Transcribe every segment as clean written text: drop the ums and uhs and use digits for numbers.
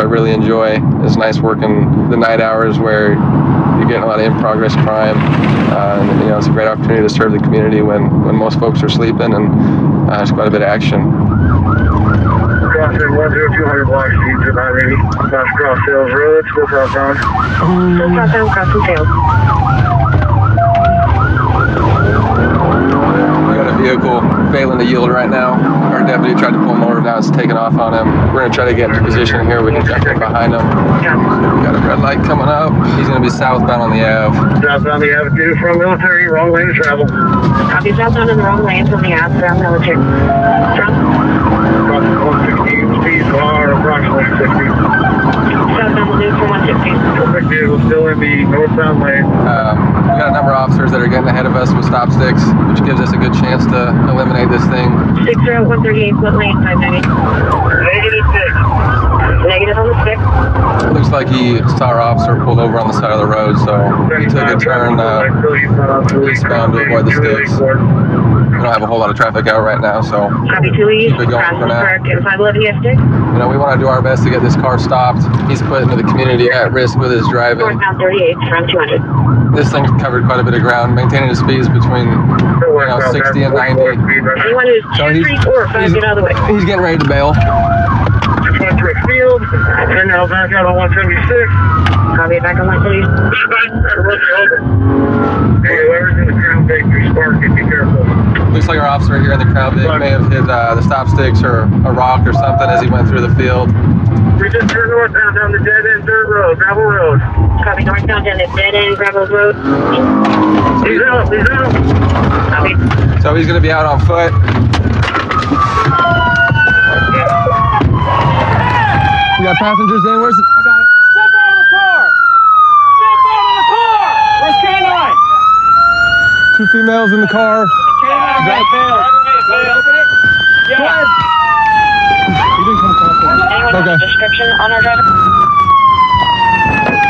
really enjoy. It's nice working the night hours where you're getting a lot of in-progress crime. And, you know, it's a great opportunity to serve the community when most folks are sleeping, and there's quite a bit of action. Crossing 10200 block C to 980. Cross Sales Road, still southbound. Still southbound, crossing Sales. We got a vehicle failing to yield right now. Our deputy tried to pull him over, now it's taking off on him. We're gonna try to get into position here. We can jump in behind him. We got a red light coming up. He's gonna be southbound on the Ave. Southbound the Avenue from Military, wrong lane of travel. Copy, southbound in the wrong lane from the Ave, from Military. Crossing 116, speed car approximately 60. Southbound will do for 160. Perfect vehicle still in the northbound lane. We got a number of officers that are getting ahead of us with stop sticks, which gives us a good chance to eliminate this thing. 60138, split lane, 590. Negative 6. Negative on the stick. Looks like he saw our officer pulled over on the side of the road, so he took a turn eastbound to avoid the sticks. We don't have a whole lot of traffic out right now, so Copy 2 East, keep it going for crossing the now. park in 511 EF stick. You know, we want to do our best to get this car stopped. He's putting the community at risk with his driving. Northbound 38, from 200. This thing's covered quite a bit of ground, maintaining the speeds between 60 and 90. Anyone who's So 2, 3, 4, 5, get out of the way. He's getting ready to bail. Went through a field, and now back out on 176. Copy, back on 130. Hey, whoever's in the Crown Victory Spark, be careful. Looks like our officer here in the Crown Vic may have hit the stop sticks or a rock or something as he went through the field. We just turned northbound down the dead end dirt road, gravel road. Copy, northbound down the dead end, Gravel Road. He's out, he's out. Copy. So he's going to be out on foot. We got passengers in. Where's Step out of the car! Step out of the car! Where's K9? two females in the car? K9 got bailed. Open it? Yeah. You didn't come across it. Anyone Okay. have a description on our driver?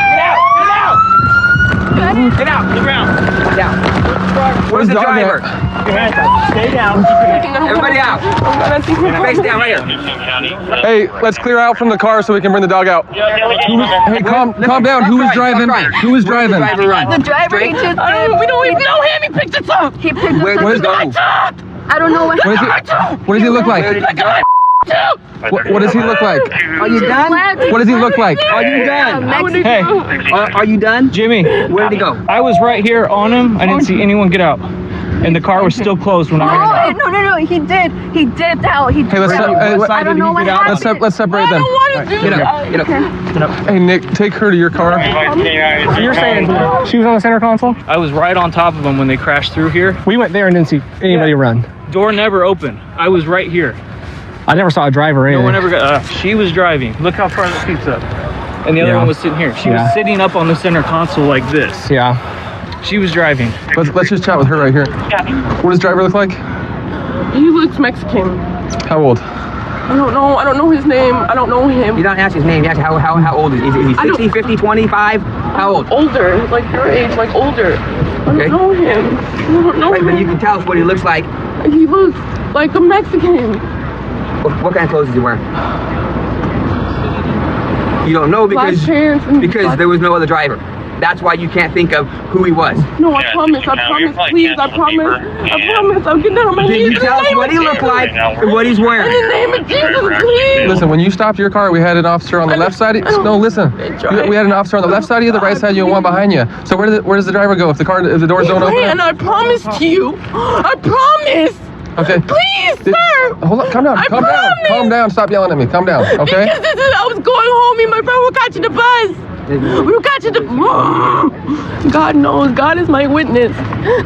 Get out! Get out! Get out! The ground. Down. Where's the driver? Stay down. Everybody out. Face down right here. Hey, let's clear out from the car so we can bring the dog out. Hey, calm down. Who was driving? Who was driving? The driver run. The driver, he just did. We don't even know him. He picked us up. He picked Where us did he go? up. I don't know what What does he look like? Where did he go? What does he look like? Are you done? What does he look like? Are you done? Hey, Are you done? Jimmy, Where did he go? I was right here on him. I didn't see anyone get out. And the car was still closed when I ran out. No, he did. He dipped out. He Hey, let's I don't know what happened. let's separate them. Get up. Get up. Hey, Nick, take her to your car. So you're saying she was on the center console? I was right on top of them when they crashed through here. We went there and didn't see anybody run. Door never opened. I was right here. I never saw a driver in. No one ever got. She was driving. Look how far the seat's up. And the other Yeah. one was sitting here. She was sitting up on the center console like this. Yeah. She was driving. Let's just chat with her right here. What does driver look like? He looks Mexican. How old? I don't know his name. I don't know him. You don't ask his name. You ask how old is he? Is he 60, 50, 25? How old? Older, like your age, like older. I Okay. don't know him. I don't know Wait, but you him. can tell us what he looks like. He looks like a Mexican. What kind of clothes is he wearing? You don't know Black because pants and black- there was no other driver. That's why you can't think of who he was. No, I promise, please, I promise, I'll get down on my Can knees. you tell us what he looked like and what he's In wearing? the name of Jesus, please. Listen, when you stopped your car, we had an officer on the left side. No, listen. We had an officer on the left side of you, the right side of you, and one behind you. So where does the driver go if the doors don't open? And I promise to you, I promise. Okay. Please, sir. Hold on, calm down, I calm down, promise. calm down. Stop yelling at me. Calm down, okay? Because I was going home, me and my friend were catching the bus. We were catching the. God knows. God is my witness.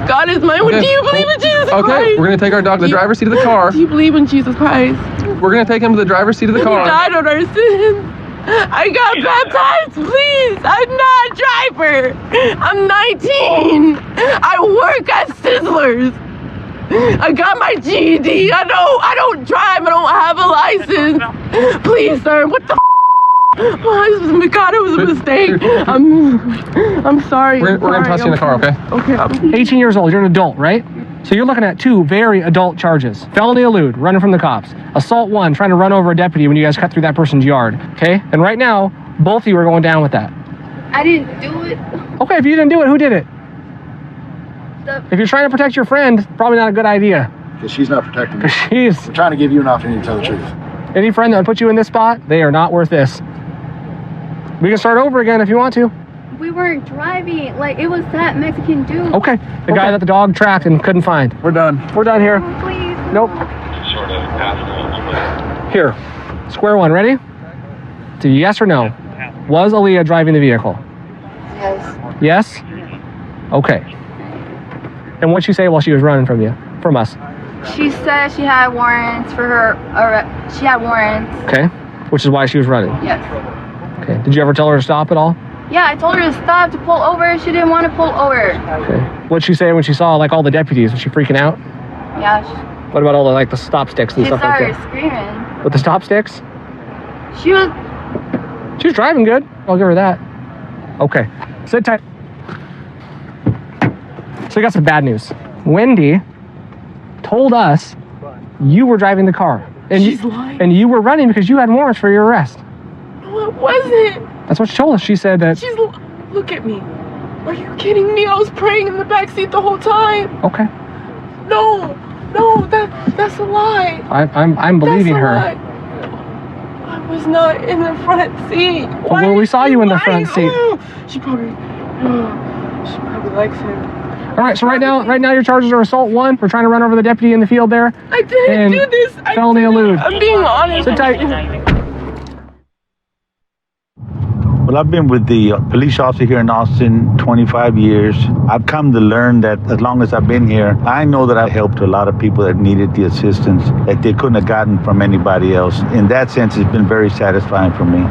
God is my witness. Do you believe in Jesus Christ? Okay, we're gonna take our dog to the driver's seat of the car. Do you believe in Jesus Christ? We're gonna take him to the driver's seat of the He car. died on our sins. I got baptized, please. I'm not a driver. I'm 19. I work at Sizzlers. I got my GED. I don't drive. I don't have a license. Please, sir. What the? God, it was a mistake. I'm sorry. We're gonna toss you in the car, okay? Okay. 18 years old. You're an adult, right? So you're looking at 2 very adult charges. Felony elude, running from the cops. Assault 1, trying to run over a deputy when you guys cut through that person's yard. Okay? And right now, both of you are going down with that. I didn't do it. Okay, if you didn't do it, who did it? If you're trying to protect your friend, probably not a good idea. Because she's not protecting me. She's I'm trying to give you an opportunity to tell the truth. any friend that would put you in this spot, they are not worth this. We can start over again if you want to. We weren't driving. Like, it was that Mexican dude. Okay. The guy that the dog tracked and couldn't find. We're done. We're done here. Oh, please. Nope. Here. Square one. Ready? So yes or no? Was Aaliyah driving the vehicle? Yes. Yes? Okay. And what'd she say while she was running from us? She said she had warrants for her arrest. She had warrants. Okay. Which is why she was running. Yes. Okay. Did you ever tell her to stop at all? Yeah, I told her to stop, to pull over. She didn't want to pull over. Okay. What'd she say when she saw like all the deputies? Was she freaking out? Yeah, What about all the like the stop sticks and she stuff like started that? screaming. With the stop sticks? She was. She was driving good. I'll give her that. Okay. Sit tight. So we got some bad news. Wendy told us you were driving the car. And She's lying. And you were running because you had warrants for your arrest. No, it wasn't. That's what she told us. She said that. Look at me. Are you kidding me? I was praying in the backseat the whole time. Okay. No, that's a lie. I'm believing That's a her. lie. I was not in the front seat. Well, we saw you in the front seat. She probably likes him. All right. So right now your charges are assault 1 for trying to run over the deputy in the field there. I didn't And do this. felony elude. I'm being honest. Sit tight. Well, I've been with the police officer here in Austin 25 years. I've come to learn that as long as I've been here, I know that I've helped a lot of people that needed the assistance that they couldn't have gotten from anybody else. In that sense, it's been very satisfying for me.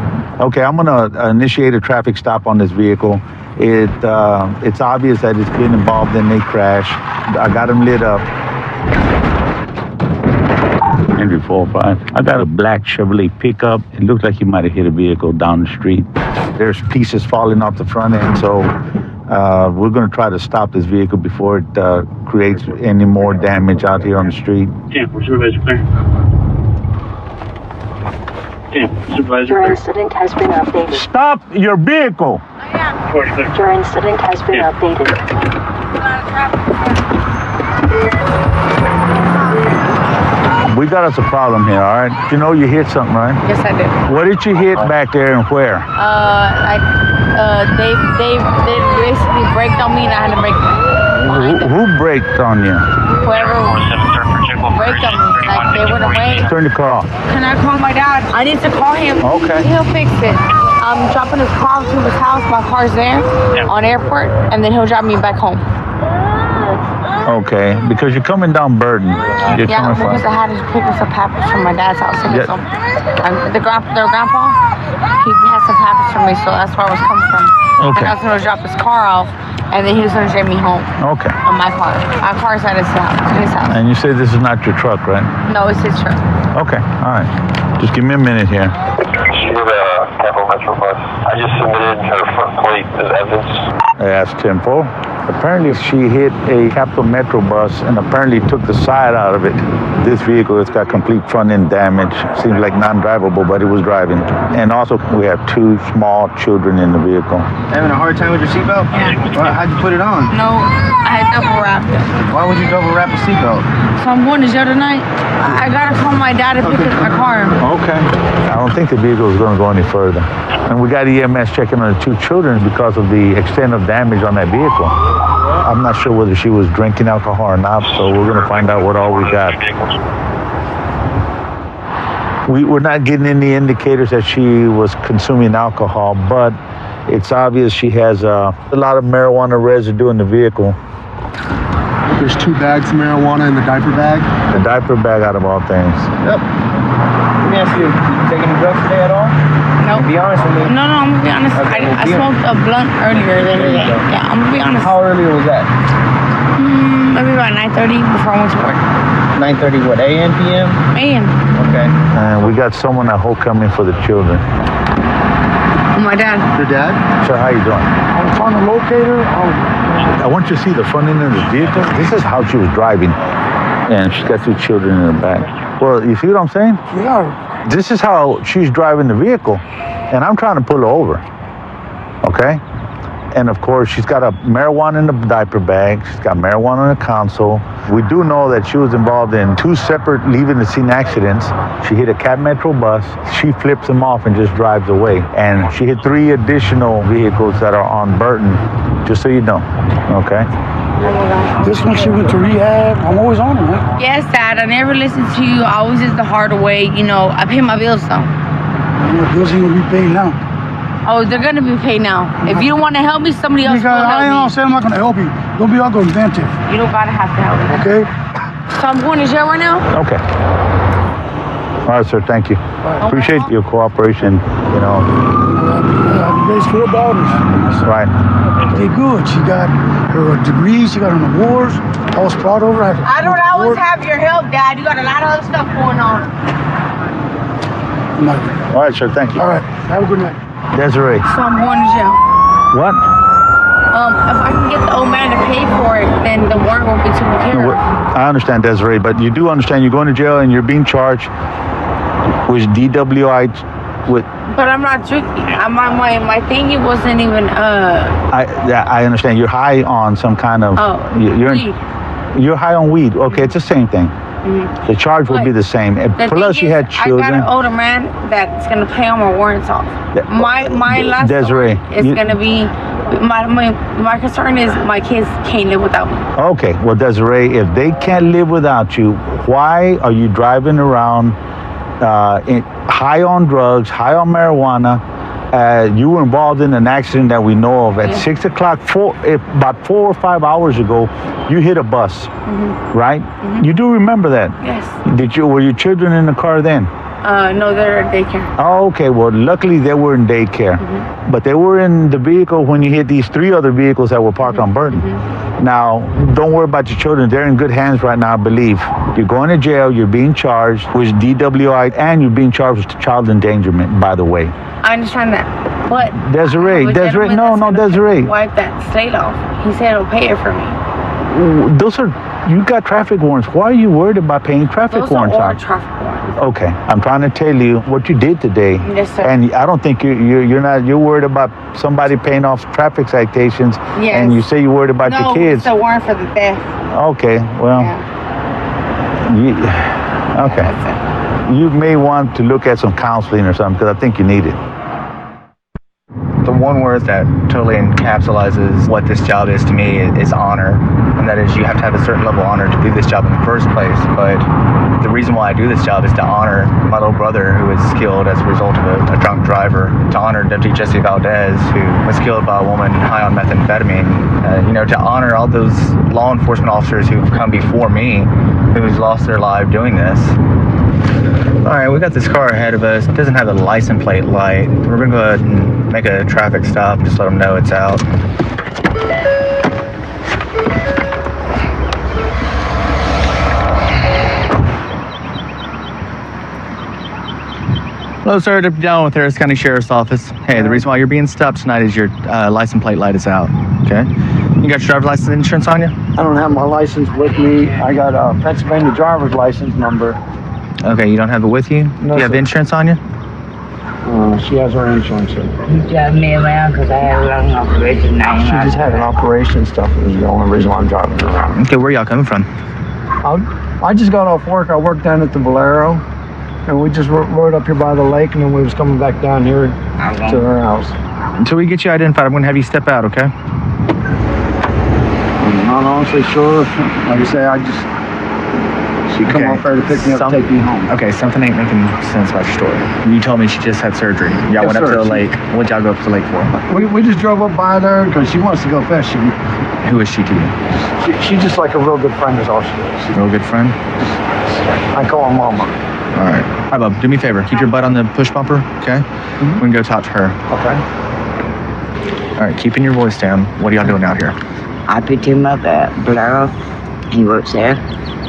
Okay, I'm gonna initiate a traffic stop on this vehicle. It's obvious that it's been involved in a crash. I got him lit up. Henry 45. I got a black Chevrolet pickup. It looked like he might have hit a vehicle down the street. There's pieces falling off the front end, so we're going to try to stop this vehicle before it creates any more damage out here on the street. Supervisor clear. Supervisor Your incident has been updated. Stop your vehicle! Your incident has been updated. We got us a problem here, all right? You know you hit something, right? Yes, I did. What did you hit back there and where? They basically braked on me and I had to brake. Who braked on you? Whoever braked on me, like they went away. Turn the car off. Can I call my dad? I need to call him. Okay. He'll fix it. I'm dropping his car to his house. My car's there on airport, and then he'll drive me back home. Okay, because you're coming down Burden. You're Yeah, coming because I had to pick up some papers from my dad's house. Yeah. Their grandpa, he had some papers for me, so that's where I was coming from. Okay. And I was going to drop his car off, and then he was going to drive me home Okay. on my car. My car's at his house. And you say this is not your truck, right? No, it's his truck. Okay, all right. Just give me a minute here. She's a Capital Metro bus. I just submitted her front plate as evidence. That's 10-4. Apparently she hit a Capital Metro bus and apparently took the side out of it. This vehicle has got complete front end damage. Seems like non-drivable, but it was driving. And also we have 2 small children in the vehicle. Having a hard time with your seatbelt? Well, how'd you put it on? No, I had double wrapped it. Why would you double wrap a seatbelt? So I'm going to jail tonight. I got to call my dad to pick up my car. Okay. I don't think the vehicle is going to go any further. And we got EMS checking on the 2 children because of the extent of damage on that vehicle. I'm not sure whether she was drinking alcohol or not, so we're going to find out what all we got. We're not getting any indicators that she was consuming alcohol, but it's obvious she has a lot of marijuana residue in the vehicle. There's 2 bags of marijuana in the diaper bag. The diaper bag out of all things. Yep. Let me ask you, you take any drugs today at all? No. Be honest with me. No, I'm gonna be honest. Okay, I smoked a blunt earlier the other day. Yeah, I'm gonna be honest. How early was that? Maybe about 9:30 before I went to work. 9:30 what, a.m., p.m.? Man, Okay. And we got someone at home coming for the children. my dad. Your dad? Sir, how you doing? I'm trying to locate her. I want you to see the front end of the vehicle. This is how she was driving. And she's got 2 children in the back. Well, you see what I'm saying? Yeah. This is how she's driving the vehicle. And I'm trying to pull her over. Okay? And of course, she's got a marijuana in the diaper bag. She's got marijuana in the console. We do know that she was involved in 2 separate leaving the scene accidents. She hit a Cat Metro bus. She flips them off and just drives away. And she hit 3 additional vehicles that are on Burton, just so you know. Okay? This one, she went to rehab. I'm always on her, man. Yes, Dad. I never listened to you. I always is the harder way. You know, I pay my bills though. The bills ain't gonna be paid now. Oh, they're gonna be paid now. If you don't want to help me, somebody else will I ain't help me. saying I'm not gonna help you. Don't be all go inventive. You don't gotta have to help me. Okay? So I'm going to jail right now? Okay. All right, sir. Thank you. Appreciate your cooperation. You know. You raised 4 daughters. Right. They good. She got her degrees. She got an awards. I was proud of her. I don't always have your help, Dad. You got a lot of other stuff going on. All right, sir. Thank you. All right. Have a good night. Desiree. So I'm going to jail. What? If I can get the old man to pay for it, then the warrant won't be taken care of. I understand, Desiree, but you do understand you're going to jail and you're being charged with DWI with. But I'm not drinking. My thingy wasn't even. I understand you're high on some kind of. Weed. You're high on weed. Okay, it's the same thing. The charge will be the same. And plus, you had children. I got an older man that's gonna pay all my warrants off. My last Desiree, is gonna be. My concern is my kids can't live without me. Okay, well, Desiree, if they can't live without you, why are you driving around high on drugs, high on marijuana? You were involved in an accident that we know of at 6 o'clock, about 4 or 5 hours ago. You hit a bus, right? You do remember that? Yes. Were your children in the car then? No, they're at daycare. Oh, okay. Well, luckily they were in daycare, but they were in the vehicle when you hit these 3 other vehicles that were parked on Burton. Now, don't worry about your children. They're in good hands right now, I believe. You're going to jail. You're being charged with DWI, and you're being charged with child endangerment, by the way. I understand that, but Desiree, no, Desiree. Wipe that slate off. He said he'll pay it for me. Those are, you got traffic warrants. Why are you worried about paying traffic warrants Those are out? traffic warrants. Okay, I'm trying to tell you what you did today. Yes, sir. And I don't think you're worried about somebody paying off traffic citations. Yes. And you say you're worried about your kids. No, it's a warrant for the theft. Okay, well, you may want to look at some counseling or something, because I think you need it. The one word that totally encapsulates what this job is to me is honor. And that is, you have to have a certain level of honor to do this job in the first place. But the reason why I do this job is to honor my little brother who was killed as a result of a drunk driver. To honor Deputy Jesse Valdez, who was killed by a woman high on methamphetamine. To honor all those law enforcement officers who've come before me, who's lost their life doing this. All right, we got this car ahead of us. It doesn't have the license plate light. We're gonna go ahead and make a traffic stop, just let them know it's out. Hello, sir. Deputy Down with Harris County Sheriff's Office. Hey, the reason why you're being stopped tonight is your license plate light is out. Okay. You got your driver's license and insurance on you? I don't have my license with me. I got a Pennsylvania driver's license number. Okay, you don't have it with you? No, do you have sir. insurance on you? She has her insurance. You drive me around because I had a long operation. She just had an operation stuff. Is the only reason why I'm driving her around. Okay, where y'all coming from? I just got off work. I worked down at the Valero, and we just rode up here by the lake, and then we was coming back down here to her house. Until we get you identified, I'm going to have you step out, okay? I'm not honestly sure. Like I say, she come up there to pick me up and take me home. Okay, something ain't making sense about your story. You told me she just had surgery. Y'all went up to the lake. What'd y'all go up to the lake for? We just drove up by there because she wants to go fishing. Who is she to you? She's just like a real good friend is all she is. Real good friend? I call her mama. All right. All right, bub, do me a favor. Keep your butt on the push bumper, okay? We can go talk to her. Okay. All right, keeping your voice down. What are y'all doing out here? I picked him up at Valero. He works there.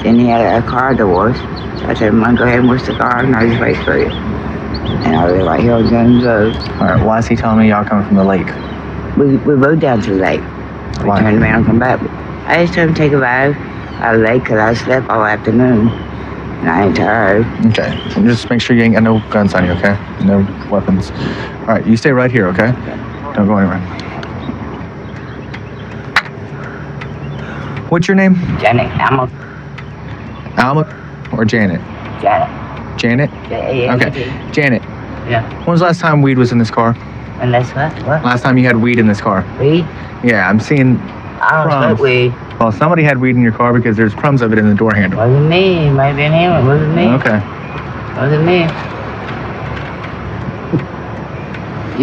Then he had a car divorce. So I said, "Mom, go ahead and wash the car, and I'll just wait for you." And I was right here on Guns Road. All right, why is he telling me y'all coming from the lake? We rode down to the lake. We Why? turned around and come back. I just told him to take a ride out of the lake because I slept all afternoon. And I ain't tired. Okay. Just make sure you ain't got no guns on you, okay? No weapons. All right, you stay right here, okay? Don't go anywhere. What's your name? Janet, Alma or Janet? Janet. Janet? J-A-N-E-T. Okay. Janet, Yeah. when was the last time weed was in this car? And that's what? What? Last time you had weed in this car? Weed? Yeah, I'm seeing I don't crumbs. smoke weed. Well, somebody had weed in your car because there's crumbs of it in the door handle. Wasn't me. It might have been him. It wasn't me. Okay. Wasn't me.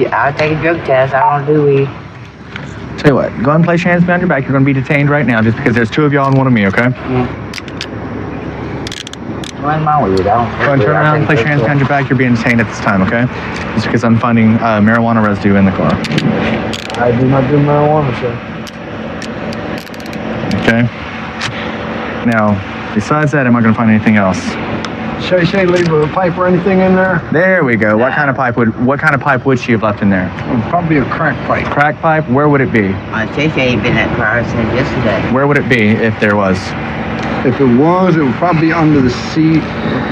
Yeah, I'll take a drug test. I don't do weed. Tell you what, go ahead and place your hands behind your back. You're going to be detained right now just because there's two of y'all and one of me, okay? What's my weed? I don't Go ahead and turn around and place your hands behind your back. You're being detained at this time, okay? Just because I'm finding marijuana residue in the car. I do not do marijuana, sir. Okay? Now, besides that, am I going to find anything else? Shay leave a pipe or anything in there? There we go. What kind of pipe would she have left in there? Probably a crack pipe. Crack pipe? Where would it be? Shay ain't been at the car since yesterday. Where would it be if there was? If it was, it would probably be under the seat.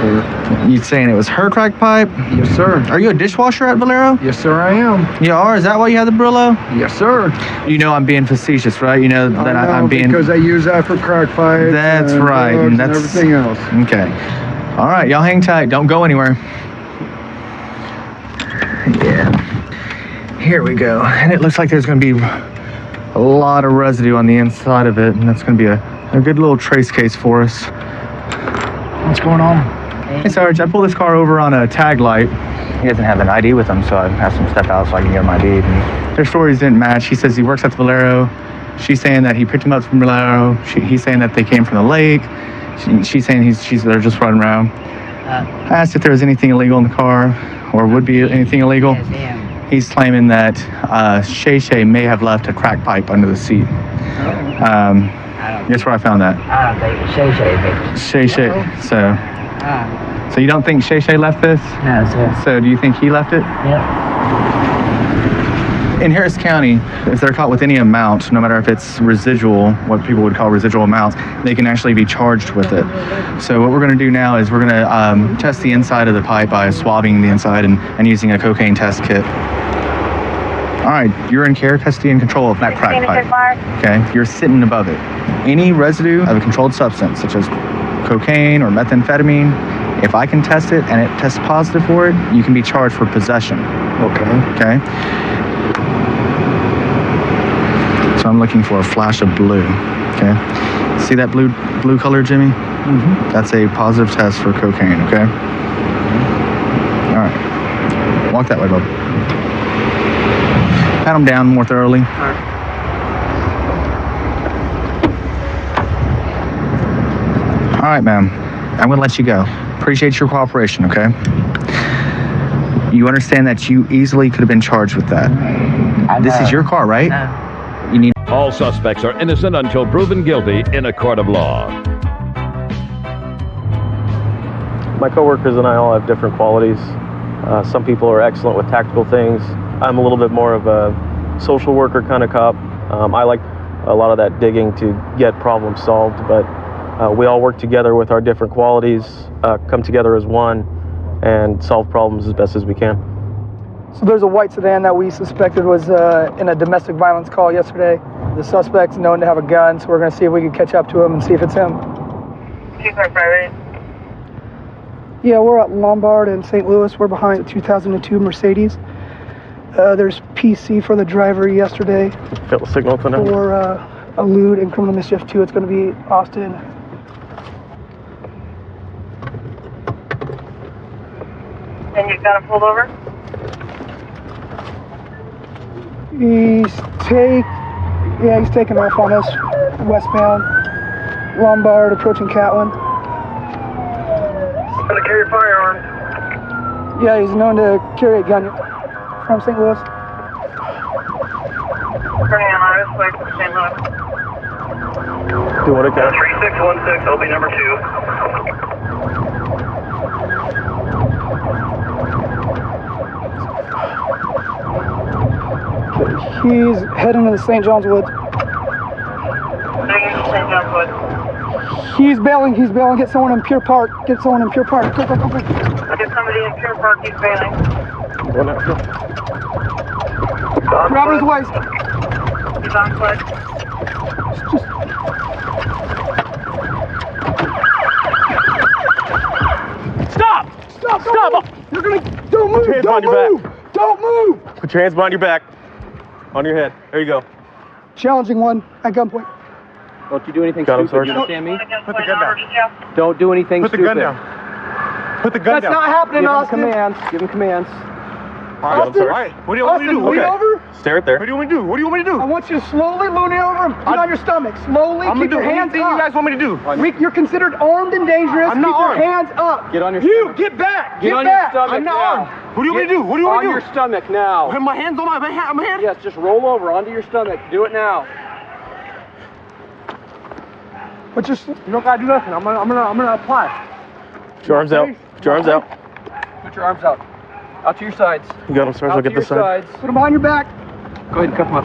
Or... You saying it was her crack pipe? Yes, sir. Are you a dishwasher at Valero? Yes, sir, I am. You are? Is that why you have the Brillo? Yes, sir. You know I'm being facetious, right? You know that I'm being... Because I use that for crack pipes. That's right. And that's everything else. Okay. All right, y'all hang tight. Don't go anywhere. Yeah. Here we go. And it looks like there's going to be a lot of residue on the inside of it, and that's going to be a good little trace case for us. What's going on? Hey, Sarge, I pulled this car over on a tag light. He doesn't have an ID with him, so I have some step out so I can get him ID. And their stories didn't match. He says he works at the Valero. She's saying that he picked him up from Valero. He's saying that they came from the lake. She's saying they're just running around. I asked if there was anything illegal in the car, or would be anything illegal. He's claiming that Shay may have left a crack pipe under the seat. Guess where I found that? I don't think it's Shay. Shay. So you don't think Shay left this? No, sir. So do you think he left it? Yep. In Harris County, if they're caught with any amount, no matter if it's residual, what people would call residual amounts, they can actually be charged with it. So what we're going to do now is we're going to test the inside of the pipe by swabbing the inside and using a cocaine test kit. All right, you're in care, custody, and control of that crack pipe. Okay, you're sitting above it. Any residue of a controlled substance, such as cocaine or methamphetamine, if I can test it and it tests positive for it, you can be charged for possession. Okay. So I'm looking for a flash of blue. Okay. See that blue color, Jimmy? Mm-hmm. That's a positive test for cocaine. Okay. All right. Walk that way, bub. Pat them down more thoroughly. All right, ma'am. I'm gonna let you go. Appreciate your cooperation. Okay. You understand that you easily could have been charged with that. This is your car, right? You need. All suspects are innocent until proven guilty in a court of law. My coworkers and I all have different qualities. Some people are excellent with tactical things. I'm a little bit more of a social worker kind of cop. I like a lot of that digging to get problems solved, but we all work together with our different qualities, come together as one, and solve problems as best as we can. So there's a white sedan that we suspected was in a domestic violence call yesterday. The suspect's known to have a gun, so we're going to see if we can catch up to him and see if it's him. Yeah, we're at Lombard in St. Louis. We're behind the 2002 Mercedes. There's PC for the driver yesterday. Got the signal for now. For a lewd and criminal mischief too. It's going to be Austin. And you've got him pulled over? He's taking off on us westbound. Lombard approaching Catlin. Gonna carry firearms. Yeah, he's known to carry a gun from St. Louis. Turning on Iris, wait for St. Louis. Do what it got. 3616, LB number 2. He's heading to the St. John's Wood. He's bailing. Get someone in Pier Park. Go. Get somebody in Pier Park, he's bailing. Grab his waist. He's on foot. Stop! You're gonna, don't move, Put your hands don't behind your move, don't move. Put your hands behind your back. On your head. There you go. Challenging one at gunpoint. Don't you do anything Got him, stupid, Sergeant. you understand me? Put the gun down. Don't do anything Put the stupid. gun down. Put the gun That's down. not happening, Give him Austin. commands. Give him commands. All right, I'm sorry. All right. What do you want me to do? Lean over. Stay right there. What do you want me to do? What do you want me to do? I want you to slowly lean over him. Get on your stomach. Slowly. I'm Keep gonna your do hands anything up. you guys want me to do. You're considered armed and dangerous. I'm not Keep armed. your hands up. Get on your You stomach. get back. Get Get on back. your stomach I'm not now. armed. What do you want me to do? What do you want On me to your do? stomach now. Have my hands on my head? Yes, just roll over onto your stomach. Do it now. But you don't gotta do nothing. I'm gonna apply. Put your arms out. Put your arms out. Put your arms out. Out to your sides. You got him, Sergeant. I'll Out to get your this side. sides. Put them on your back. Go ahead and cuff him up.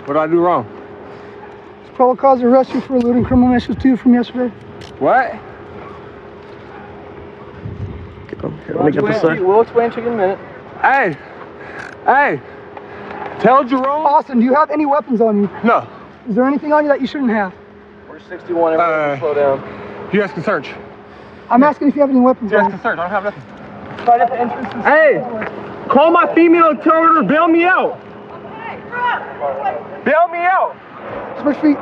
What did I do wrong? It's probable cause to arrest you for eluding criminal missions 2 from yesterday. What? Let me get this side. We'll explain to you in a minute. Hey! Tell Jerome. Austin, do you have any weapons on you? No. Is there anything on you that you shouldn't have? We're 61. Everyone slow down. You guys can search. I'm asking if you have any weapons You guys on can you. search. I don't have nothing. Right at the entrance. Hey! Call my female and tell her to bail me out. Bail me out. Switch feet.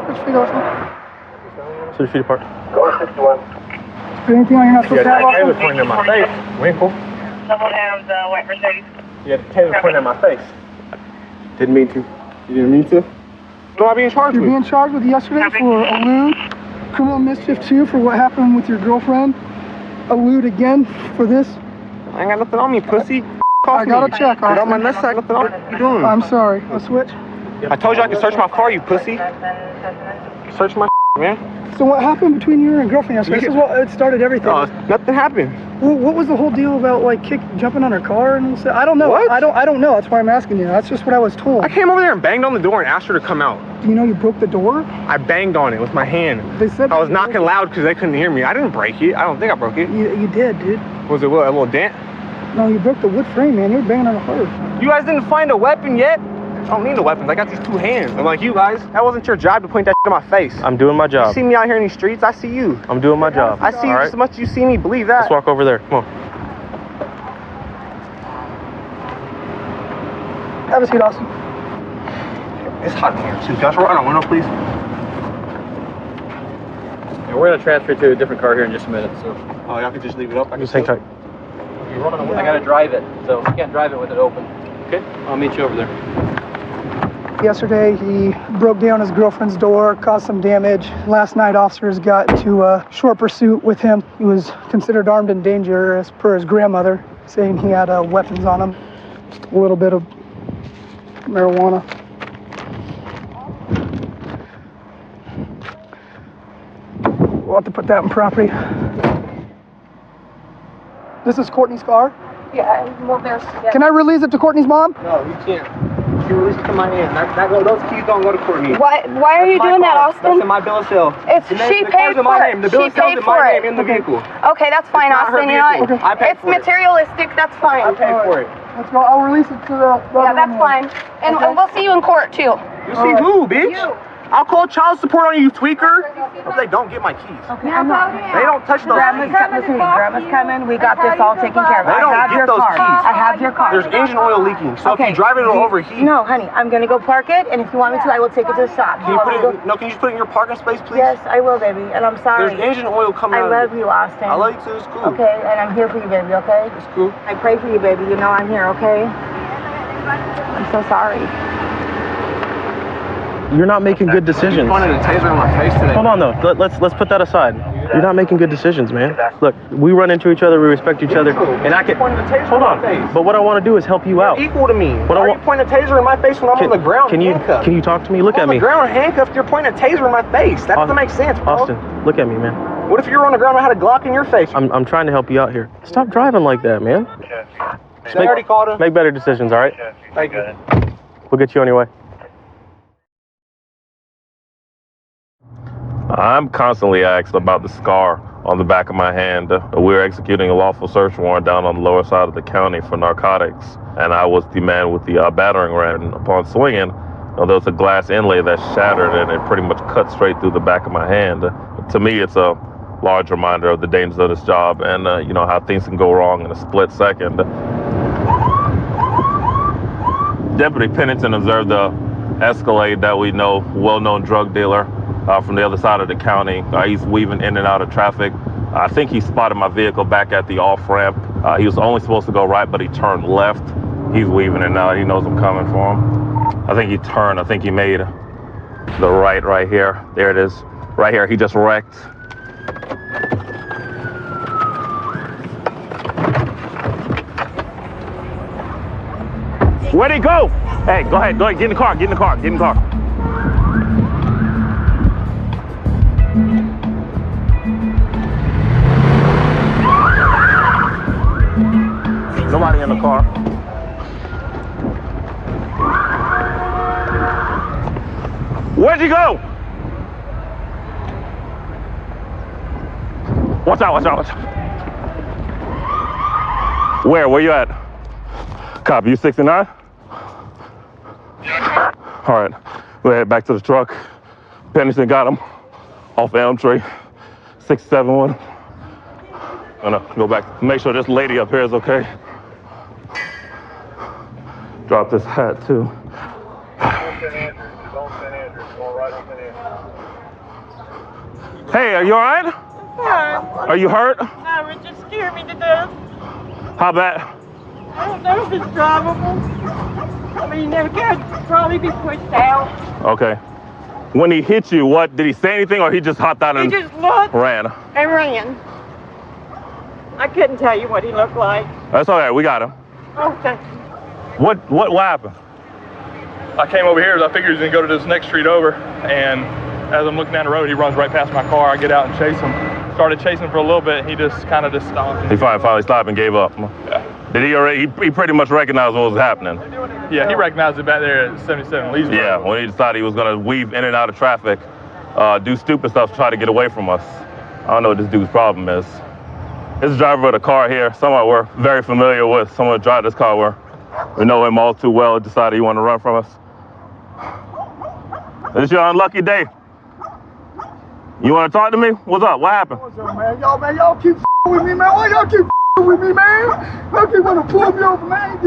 Switch feet, Austin. Switch feet apart. Go 61. Is there anything on you not supposed to have, Taylor Austin? pointing at my face. Winkle. Someone has the white Mercedes. Yeah, Taylor pointing at my face. Didn't mean to. You didn't mean to? What am I being charged You're with? being charged with yesterday for elude, criminal mischief 2 for what happened with your girlfriend. Elude again for this. I ain't got nothing on me, pussy. I gotta check, Get on my Austin. left side. Nothing on. What you doing? I'm sorry. I'll switch. I told you I could search my car, you pussy. Search my man. So what happened between you and your girlfriend yesterday? This is what it started everything. Nothing happened. What was the whole deal about like jumping on her car and stuff? I don't know. What? I don't know. That's why I'm asking you. That's just what I was told. I came over there and banged on the door and asked her to come out. Do you know you broke the door? I banged on it with my hand. They said I was knocking loud because they couldn't hear me. I didn't break it. I don't think I broke it. You did, dude. Was it what, a little dent? No, you broke the wood frame, man. You were banging on it hard. You guys didn't find a weapon yet? I don't need the weapons. I got these 2 hands. I'm like you guys. That wasn't your job to point that shit in my face. I'm doing my job. You see me out here in these streets? I see you. I'm doing my job. I see you just as much as you see me. Believe that. Let's walk over there. Come on. Have a seat, Austin. It's hot in here. So you guys roll out a window, please. Yeah, we're gonna transfer to a different car here in just a minute. So Oh, y'all can just leave it up. I can hang tight. I gotta drive it, so I can't drive it with it open. Okay, I'll meet you over there. Yesterday, he broke down his girlfriend's door, caused some damage. Last night, officers got into a short pursuit with him. He was considered armed and dangerous per his grandmother, saying he had weapons on him. A little bit of marijuana. We'll have to put that in property. This is Courtney's car. Yeah, well, there's. Yeah. Can I release it to Courtney's mom? No, you can't. You release it to my hand. Those keys don't go to Courtney. Why are you doing that, Austin? That's in my bill of sale. She paid for it. The bill She of sale paid is in for my it. name in the vehicle. Okay, that's fine, It's not her Austin. You know vehicle. what? I paid It's for it. materialistic. That's fine. I paid for it. Let's go. I'll release it to the. Yeah, that's fine. And we'll see you in court too. You see who, bitch? I'll call child support on you, tweaker. If they don't get my keys. Okay, I'm not. They don't touch those Grandma's keys. Grandma's coming. We got this all taken care of. They I don't have get your those car. keys. I have your car. There's engine oil leaking, so if you drive it, it'll overheat. No, honey, I'm gonna go park it, and if you want me to, I will take it to the shop. Can you put it? No, can you just put it in your parking space, please? Yes, I will, baby, and I'm sorry. There's engine oil coming I out. love you, Austin. I love you too. It's cool. Okay, and I'm here for you, baby. Okay. It's cool. I pray for you, baby. You know I'm here. Okay. I'm so sorry. You're not making good decisions. You pointed a taser in my face today. Hold on though. Let's put that aside. You're not making good decisions, man. Look, we run into each other, we respect each other, and I can. Hold on. But what I want to do is help you out. You're equal to me. Why are you pointing a taser in my face when I'm on the ground? Can you talk to me? Look at me. On the ground handcuffed. You're pointing a taser in my face. That doesn't make sense, bro. Austin, look at me, man. What if you were on the ground and I had a Glock in your face? I'm trying to help you out here. Stop driving like that, man. They already called him. Make better decisions, all right? Thank you. We'll get you on your way. I'm constantly asked about the scar on the back of my hand. We're executing a lawful search warrant down on the lower side of the county for narcotics, and I was the man with the battering ram. And upon swinging, there was a glass inlay that shattered, and it pretty much cut straight through the back of my hand. To me, it's a large reminder of the dangers of this job and you know, how things can go wrong in a split second. Deputy Pennington observed the Escalade that we know, well-known drug dealer from the other side of the county. He's weaving in and out of traffic. I think he spotted my vehicle back at the off-ramp. He was only supposed to go right, but he turned left. He's weaving in and out. He knows I'm coming for him. I think he turned. I think he made the right here. There it is. Right here. He just wrecked. Where'd he go? Hey, go ahead, get in the car, get in the car. Nobody in the car. Where'd you go? Watch out. Where you at? Copy, you 69? All right, we'll head back to the truck. Pennington got him off Elm Tree, 671. I'm gonna go back, make sure this lady up here is okay. Drop this hat too. Hey, are you all right? Fine. Are you hurt? No, it just scared me to death. How bad? I don't know if it's drivable. I mean, it could probably be pushed out. Okay. When he hit you, what, did he say anything or he just hopped out and He just looked ran? and ran. I couldn't tell you what he looked like. That's all right, we got him. Oh, thank you. What happened? I came over here. I figured he was gonna go to this next street over, and as I'm looking down the road, he runs right past my car. I get out and chase him. Started chasing for a little bit. He just kind of stopped. He finally stopped and gave up. Yeah. Did he already? He pretty much recognized what was happening. Yeah, he recognized it back there at 77 Leesburg. Yeah, when he decided he was gonna weave in and out of traffic, do stupid stuff to try to get away from us. I don't know what this dude's problem is. This is the driver of the car here, someone we're very familiar with. Someone who drives this car, we know him all too well. Decided he wanted to run from us. This is your unlucky day. You want to talk to me? What's up? What happened? What's up, man? Y'all keep with me, man. Why y'all keep with me, man? Y'all keep want to pull me over, man.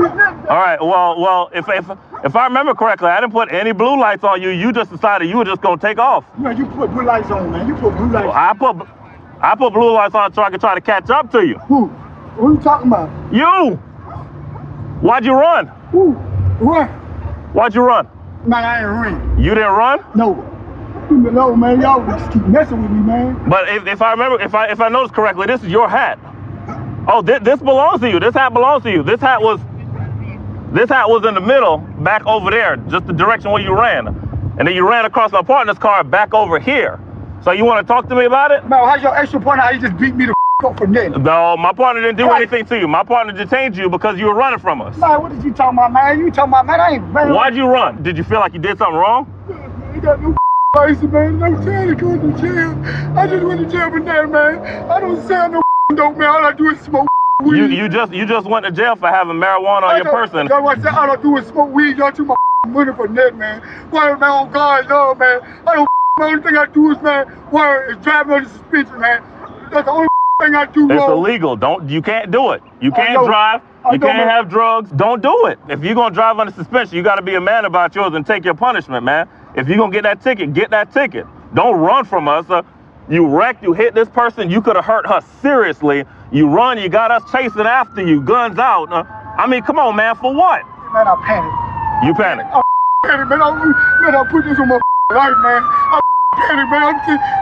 All right. Well, if I remember correctly, I didn't put any blue lights on you. You just decided you were just gonna take off. Man, you put blue lights on, man. You put blue lights. I put blue lights on so I could try to catch up to you. Who? Who you talking about? You. Why'd you run? Who? Run? Why'd you run? Man, I ain't run. You didn't run? No. No, man. Y'all just keep messing with me, man. But if I remember, if I noticed correctly, this is your hat. Oh, this belongs to you. This hat belongs to you. This hat was in the middle, back over there, just the direction where you ran. And then you ran across my partner's car back over here. So you want to talk to me about it? Man, how's your extra partner? How you just beat me the up for nothing? No, my partner didn't do anything to you. My partner detained you because you were running from us. Man, what did you talking about, man? You talking about, man? I ain't man. Why'd you run? Did you feel like you did something wrong? You got no license, man. No time to go to jail. I just went to jail for that, man. I don't sell no dope, man. All I do is smoke weed. You just went to jail for having marijuana on your person. That's what I said. All I do is smoke weed. Y'all took my money for that, man. Why, man, on God's love, man. I don't. The only thing I do is, man, is driving under suspension, man. That's the only thing I do. It's illegal. You can't do it. You can't drive. You can't have drugs. Don't do it. If you're gonna drive under suspension, you gotta be a man about yours and take your punishment, man. If you're gonna get that ticket, get that ticket. Don't run from us. You wrecked, you hit this person, you could have hurt her seriously. You run, you got us chasing after you, guns out. I mean, come on, man, for what? Man, I panicked. You panicked? I panicked, man. I put this on my life, man. I panicked, man.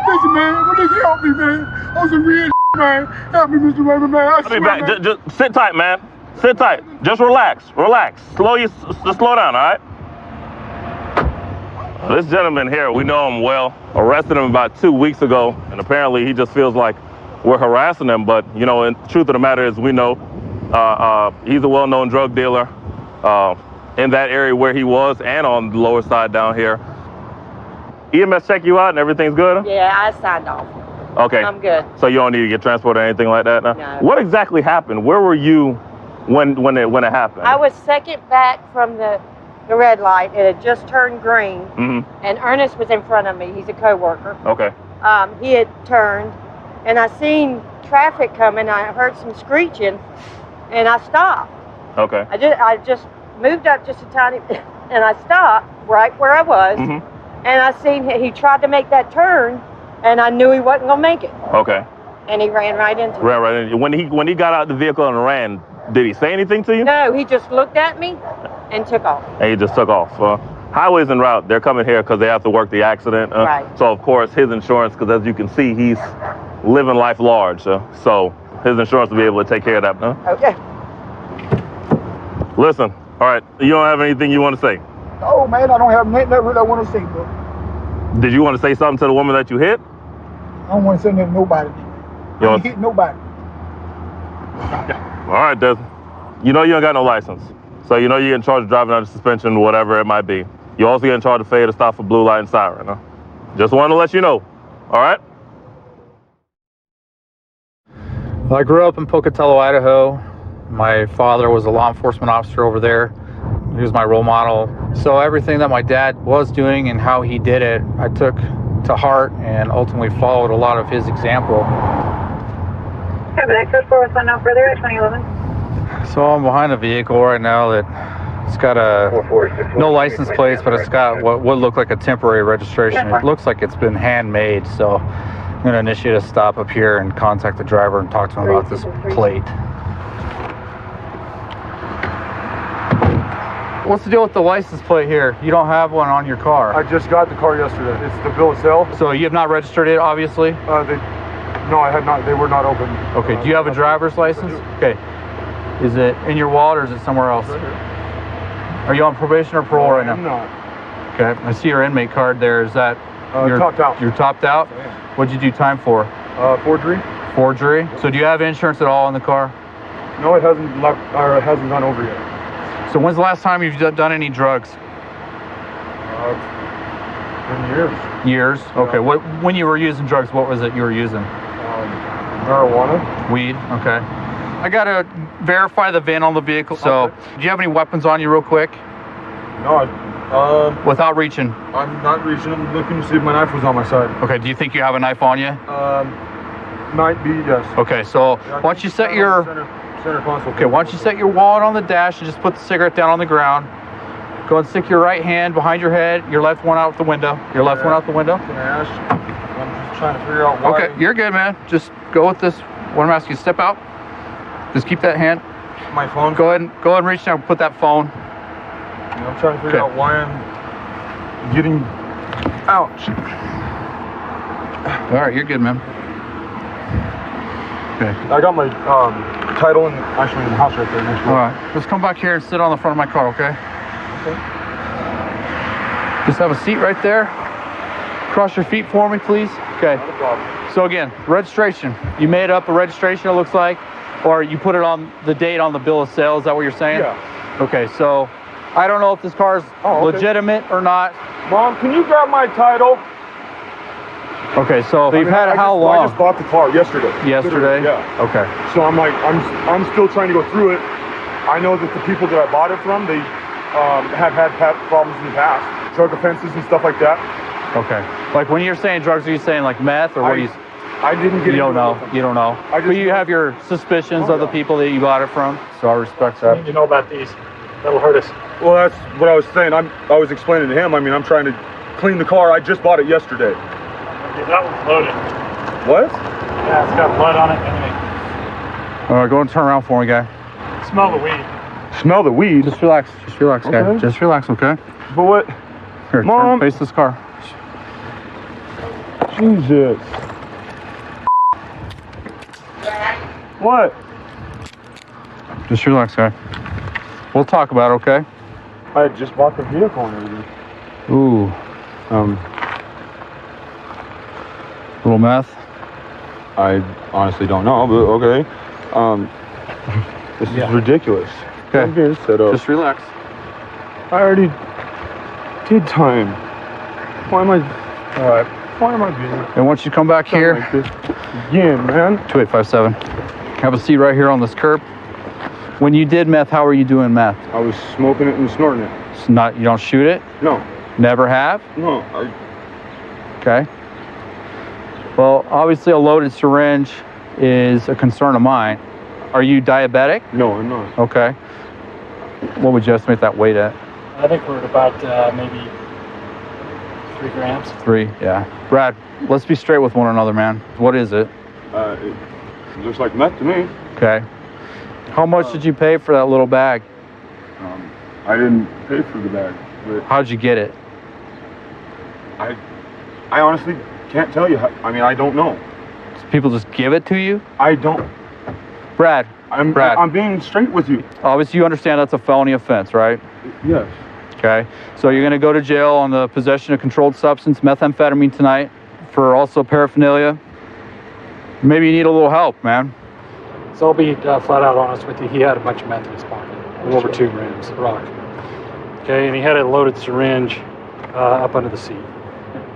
Listen, man, just help me, man. On some real man. Help me, Mr. Raymond, man. I'll be back. Just sit tight, man. Sit tight. Just relax. Slow down, all right? This gentleman here, we know him well. Arrested him about 2 weeks ago, and apparently he just feels like we're harassing him. But, you know, and the truth of the matter is we know He's a well-known drug dealer in that area where he was and on the lower side down here. EMS check you out and everything's good? Yeah, I signed off. Okay. I'm good. So you don't need to get transported or anything like that now? No. What exactly happened? Where were you when it happened? I was second back from the red light. It had just turned green, and Ernest was in front of me. He's a co-worker. Okay. He had turned, and I seen traffic coming. I heard some screeching, and I stopped. Okay. I just moved up just a tiny bit, and I stopped right where I was, and I seen he tried to make that turn, and I knew he wasn't gonna make it. Okay. And he ran right into me. Right. When he got out of the vehicle and ran, did he say anything to you? No, he just looked at me and took off. And he just took off. Highways en route, they're coming here because they have to work the accident. Right. So of course his insurance, because as you can see, he's living life large. So his insurance will be able to take care of that. Okay. Listen, all right, you don't have anything you want to say? Oh man, I don't have nothing that really I want to say, bro. Did you want to say something to the woman that you hit? I don't want to say nothing to nobody. I ain't hit nobody. All right, Des. You know you ain't got no license. So you know you're in charge of driving under suspension, whatever it might be. You also get in charge of failure to stop for blue light and siren. Huh? Just wanted to let you know. All right? Well, I grew up in Pocatello, Idaho. My father was a law enforcement officer over there. He was my role model. So everything that my dad was doing and how he did it, I took to heart and ultimately followed a lot of his example. Have an access for us on now further at 2011. So I'm behind a vehicle right now that it's got no license plates, but it's got what would look like a temporary registration. It looks like it's been handmade, so I'm going to initiate a stop up here and contact the driver and talk to him about this plate. What's the deal with the license plate here? You don't have one on your car. I just got the car yesterday. It's the bill of sale. So you have not registered it, obviously? No, I had not. They were not open. Okay, do you have a driver's license? Okay. Is it in your wallet or is it somewhere else? Right here. Are you on probation or parole right now? I'm not. Okay, I see your inmate card there. Is that topped out? You're topped out? What'd you do time for? Forgery. Forgery? So do you have insurance at all in the car? No, it hasn't left, or it hasn't gone over yet. So when's the last time you've done any drugs? In years. Years? Okay. What when you were using drugs, what was it you were using? Marijuana. Weed? Okay. I gotta verify the VIN on the vehicle. So, do you have any weapons on you real quick? No, without reaching? I'm not reaching. I'm looking to see if my knife was on my side. Okay, do you think you have a knife on you? Might be, yes. Okay, so why don't you set your... Center console. Okay, why don't you set your wallet on the dash and just put the cigarette down on the ground. Go and stick your right hand behind your head, your left one out the window. Your left one out the window. Can I ask? I'm just trying to figure out why. Okay, you're good, man. Just go with this. What I'm asking you, step out. Just keep that hand. My phone? Go ahead and reach down and put that phone. I'm trying to figure out why I'm getting... Ouch. All right, you're good, man. Okay. I got my title actually in the house right there next door. All right, just come back here and sit on the front of my car, okay? Okay. Just have a seat right there. Cross your feet for me, please. Okay. Not a problem. So again, registration. You made up a registration, it looks like, or you put it on the date on the bill of sale. Is that what you're saying? Yeah. Okay, so I don't know if this car is legitimate or not. Mom, can you grab my title? Okay, so you've had it how long? I just bought the car yesterday. Yesterday? Yeah. Okay. So I'm like, I'm still trying to go through it. I know that the people that I bought it from, they have had problems in the past, drug offenses and stuff like that. Okay. Like when you're saying drugs, are you saying like meth or what are you? I didn't get. You don't know. You don't know. But you have your suspicions of the people that you bought it from. So I respect that. You know about these. That'll hurt us. Well, that's what I was saying. I was explaining to him. I mean, I'm trying to clean the car. I just bought it yesterday. That one's loaded. What? Yeah, it's got blood on it. All right, go and turn around for me, guy. Smell the weed. Smell the weed? Just relax. Just relax, guy. Okay. Just relax, okay? But what? Here, Mom. face this car. Jesus. What? Just relax, guy. We'll talk about it, okay? I had just bought the vehicle and everything. Ooh. Little meth? I honestly don't know, but okay. This is ridiculous. Okay. I'm being set up. Just relax. I already did time. Why am I? All right. Why am I being? And once you come back here, like this again, man. 2857. Have a seat right here on this curb. When you did meth, how were you doing meth? I was smoking it and snorting it. It's not. You don't shoot it? No. Never have? No. Okay. Well, obviously a loaded syringe is a concern of mine. Are you diabetic? No, I'm not. Okay. What would you estimate that weight at? I think we're at about maybe 3 grams. 3, yeah. Brad, let's be straight with one another, man. What is it? It looks like meth to me. Okay. How much did you pay for that little bag? I didn't pay for the bag. But how'd you get it? I honestly can't tell you. I don't know. People just give it to you? I don't. Brad. I'm being straight with you. Obviously, you understand that's a felony offense, right? Yes. Okay. So you're going to go to jail on the possession of controlled substance, methamphetamine tonight, for also paraphernalia. Maybe you need a little help, man. So I'll be flat out honest with you. He had a bunch of meth in his pocket, a little over 2 grams of rock. Okay, and he had a loaded syringe up under the seat.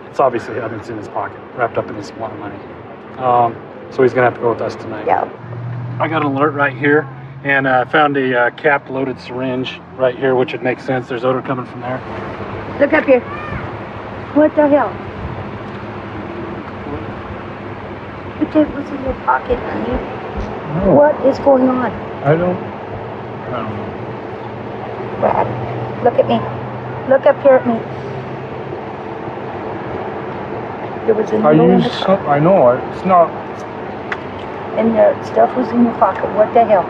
It's obviously evidence in his pocket, wrapped up in his lot of money. So he's gonna have to go with us tonight. Yeah. I got an alert right here, and I found a capped loaded syringe right here, which would make sense. There's odor coming from there. Look up here. What the hell? What the was in your pocket, honey? No. What is going on? I don't know. Brad, look at me. Look up here at me. There was a needle in the pocket. I know. It's not. And the stuff was in your pocket. What the hell?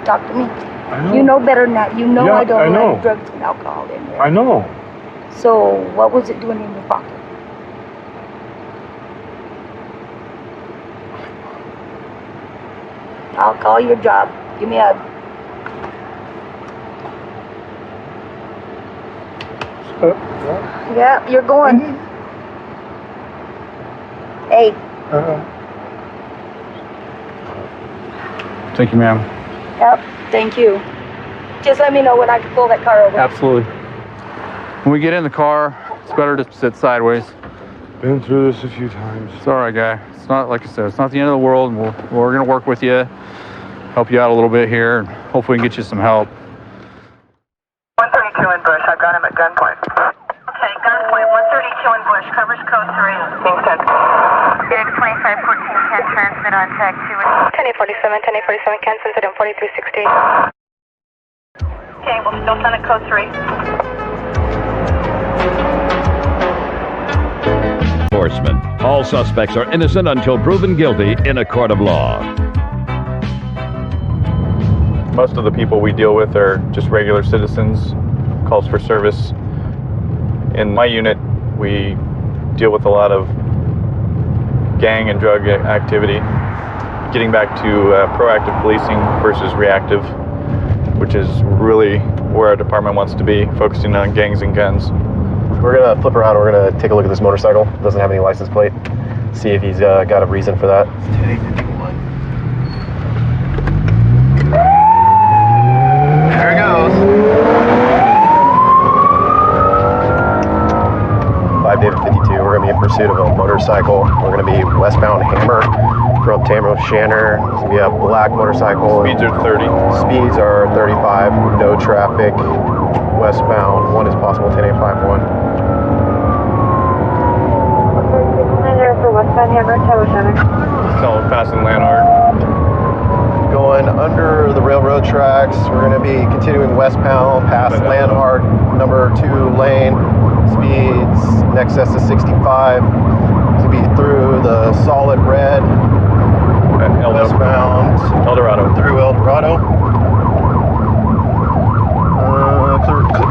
Talk to me. I know. You know better than that. You know Yeah, I don't I know. like drugs and alcohol in there. I know. So what was it doing in your pocket? I'll call your job. Give me a... Yeah, you're going. Hey. Thank you, ma'am. Yep, thank you. Just let me know when I can pull that car over. Absolutely. When we get in the car, it's better to sit sideways. Been through this a few times. It's all right, guy. It's not, like I said, it's not the end of the world. And we're going to work with you, help you out a little bit here, and hopefully we can get you some help. 132 in Bush. I've got him at gunpoint. Okay, gunpoint. 132 in Bush. Covers code 3. Being sent. Big 2514 can transmit on tag 2. 1047, 1047 can send it in 4360. Okay, we'll still send it code 3. Enforcement. All suspects are innocent until proven guilty in a court of law. Most of the people we deal with are just regular citizens, calls for service. In my unit, we deal with a lot of gang and drug activity. Getting back to proactive policing versus reactive, which is really where our department wants to be, focusing on gangs and guns. We're gonna flip around, we're gonna take a look at this motorcycle. It doesn't have any license plate. See if he's got a reason for that. It's 1051. There it goes. 5 David 52, we're gonna be in pursuit of a motorcycle. We're gonna be westbound Hammer from Tamro Shanner. It's gonna be a black motorcycle. Speeds are 30. Speeds are 35, no traffic. Westbound, 1 is possible, 10851. For westbound Hammer, Tower Center. Still passing Lanhard. Going under the railroad tracks, we're going to be continuing westbound past Lanhard, number 2 lane. Speeds in excess of 65. To be through the solid red. Westbound. El Dorado. Through El Dorado.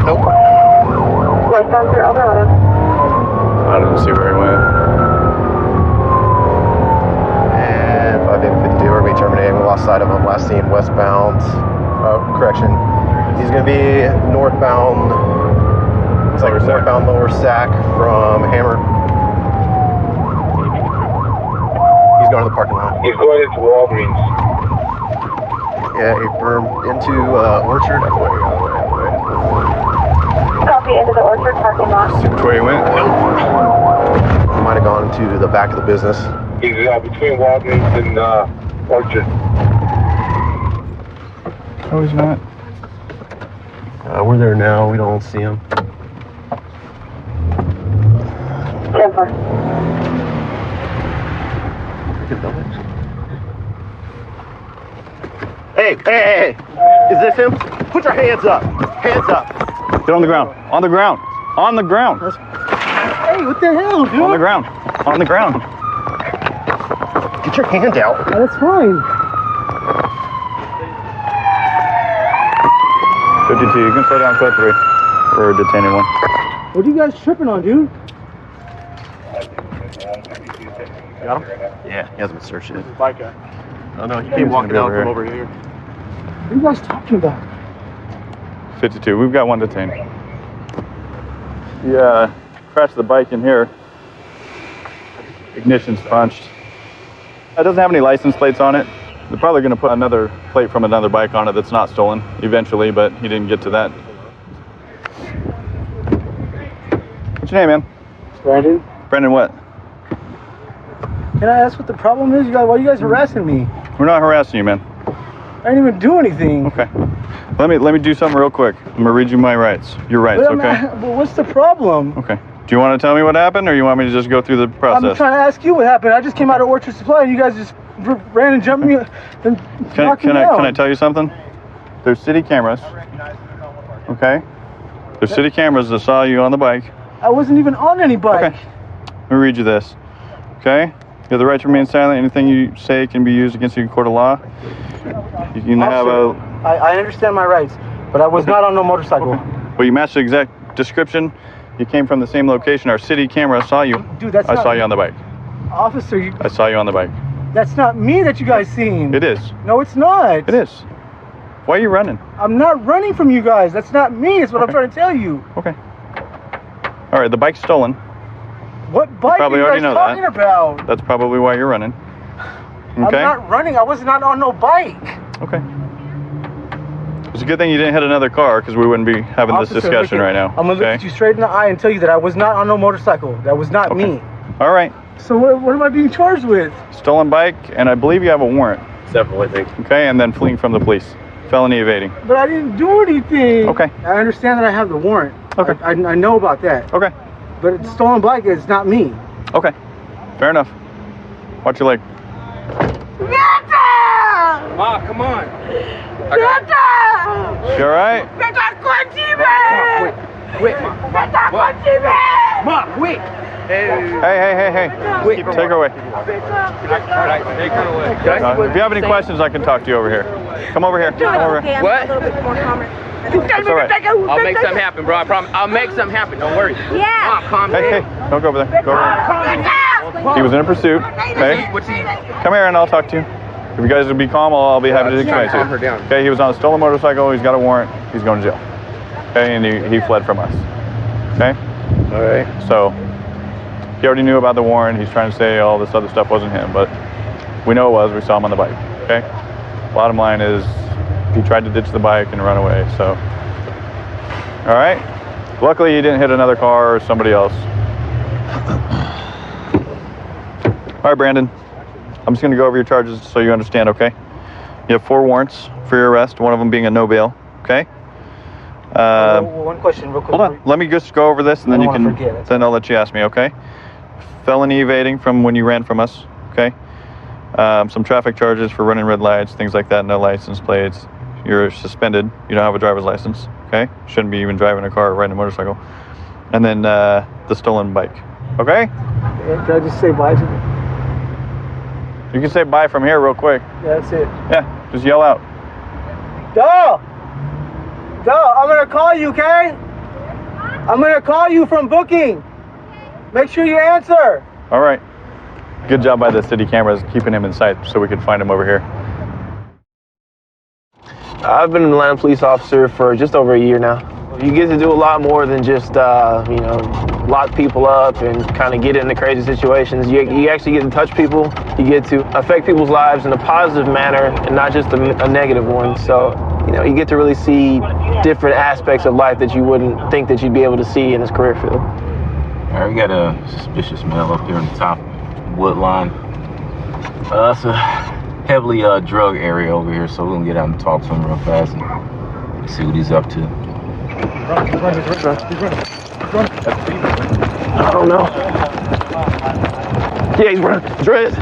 Nope. Westbound through El Dorado. I don't see where he went. And 552, we're going to be terminating. We lost sight of him. Last seen westbound. Correction. He's going to be northbound. It's like northbound Lower Sac from Hammer. He's going to the parking lot. He's going into Walgreens. Yeah, firm into Orchard. Copy into the Orchard parking lot. Which way he went? Nope. He might have gone to the back of the business. He's between Walgreens and Orchard. Oh, he's not. We're there now. We don't see him. Hey, hey, hey, hey. Is this him? Put your hands up. Hands up. Get on the ground. On the ground. On the ground. Hey, what the hell, dude? On the ground. On the ground. Get your hand out. That's fine. 52, you can slow down code 3. We're detaining 1. What are you guys tripping on, dude? Got him? Yeah, he hasn't been searched yet. Bike guy. Oh no, he came walking out from over here. What are you guys talking about? 52, we've got 1 detained. Yeah, crashed the bike in here. Ignition's punched. It doesn't have any license plates on it. They're probably going to put another plate from another bike on it that's not stolen eventually, but he didn't get to that. What's your name, man? Brandon. Brandon what? Can I ask what the problem is? Why are you guys harassing me? We're not harassing you, man. I didn't even do anything. Okay. Let me do something real quick. I'm gonna read you my rights. Your rights, okay? But what's the problem? Okay. Do you want to tell me what happened, or you want me to just go through the process? I'm trying to ask you what happened. I just came out of Orchard Supply, and you guys just ran and jumped me and knocked me down. Can I tell you something? There's city cameras. Okay. There's city cameras that saw you on the bike. I wasn't even on any bike. Okay. Let me read you this. Okay. You have the right to remain silent. Anything you say can be used against you in court of law. You can have a. I understand my rights, but I was not on no motorcycle. Okay. Well, you matched the exact description. You came from the same location. Our city camera saw you. Dude, that's I not saw you on the bike. Officer, I saw you on the bike. That's not me that you guys seen. It is. No, it's not. It is. Why are you running? I'm not running from you guys. That's not me. It's what I'm trying to tell you. Okay. All right, the bike's stolen. What bike probably are you already guys know talking that. about? That's probably why you're running. Okay. I'm not running. I was not on no bike. Okay. It's a good thing you didn't hit another car, because we wouldn't be having Officer, this discussion right now. I'm gonna look at you straight in the eye and tell you that I was not on no motorcycle. That was not me. All right. So what am I being charged with? Stolen bike, and I believe you have a warrant. Several, I think. Okay, and then fleeing from the police. Felony evading. But I didn't do anything. Okay. I understand that I have the warrant. Okay. I know about that. Okay. But it's stolen bike is not me. Okay. Fair enough. Watch your leg. Ma, come on. You all right? Quick, Ma, quick. Hey. Take her away. Take her away. If you have any questions, I can talk to you over here. Come over here. Come over here. What? It's all right. I'll make something happen, bro. I promise. I'll make something happen. Don't worry. Yeah. Calm down. Hey, don't go over there. Go over there. He was in a pursuit. Okay. Come here and I'll talk to you. If you guys would be calm, I'll be happy to explain to you. Calm her down. Okay, he was on a stolen motorcycle. He's got a warrant. He's going to jail. Okay, and he fled from us. Okay? All right. So, he already knew about the warrant. He's trying to say all this other stuff wasn't him, but we know it was. We saw him on the bike. Okay? Bottom line is, he tried to ditch the bike and run away, so. All right? Luckily, he didn't hit another car or somebody else. All right, Brandon. I'm just going to go over your charges so you understand, okay? You have 4 warrants for your arrest, one of them being a no bail, okay? One question real quick. Hold on. Let me just go over this and then you can, then I'll let you ask me, okay? Felony evading from when you ran from us, okay? Some traffic charges for running red lights, things like that, no license plates. You're suspended. You don't have a driver's license, okay? Shouldn't be even driving a car or riding a motorcycle. And then the stolen bike, okay? Can I just say bye to them? You can say bye from here real quick. Yeah, that's it. Yeah, just yell out. Go! I'm gonna call you, okay? I'm gonna call you from booking. Make sure you answer. All right. Good job by the city cameras keeping him in sight so we could find him over here. I've been an Atlanta police officer for just over a year now. You get to do a lot more than just, lock people up and kind of get into crazy situations. You actually get to touch people. You get to affect people's lives in a positive manner and not just a negative one. So, you get to really see different aspects of life that you wouldn't think that you'd be able to see in this career field. All right, we got a suspicious smell up here on the top wood line. It's a heavily drug area over here, so we're gonna get out and talk to him real fast and see what he's up to. I don't know. Yeah, he's running. Dreads.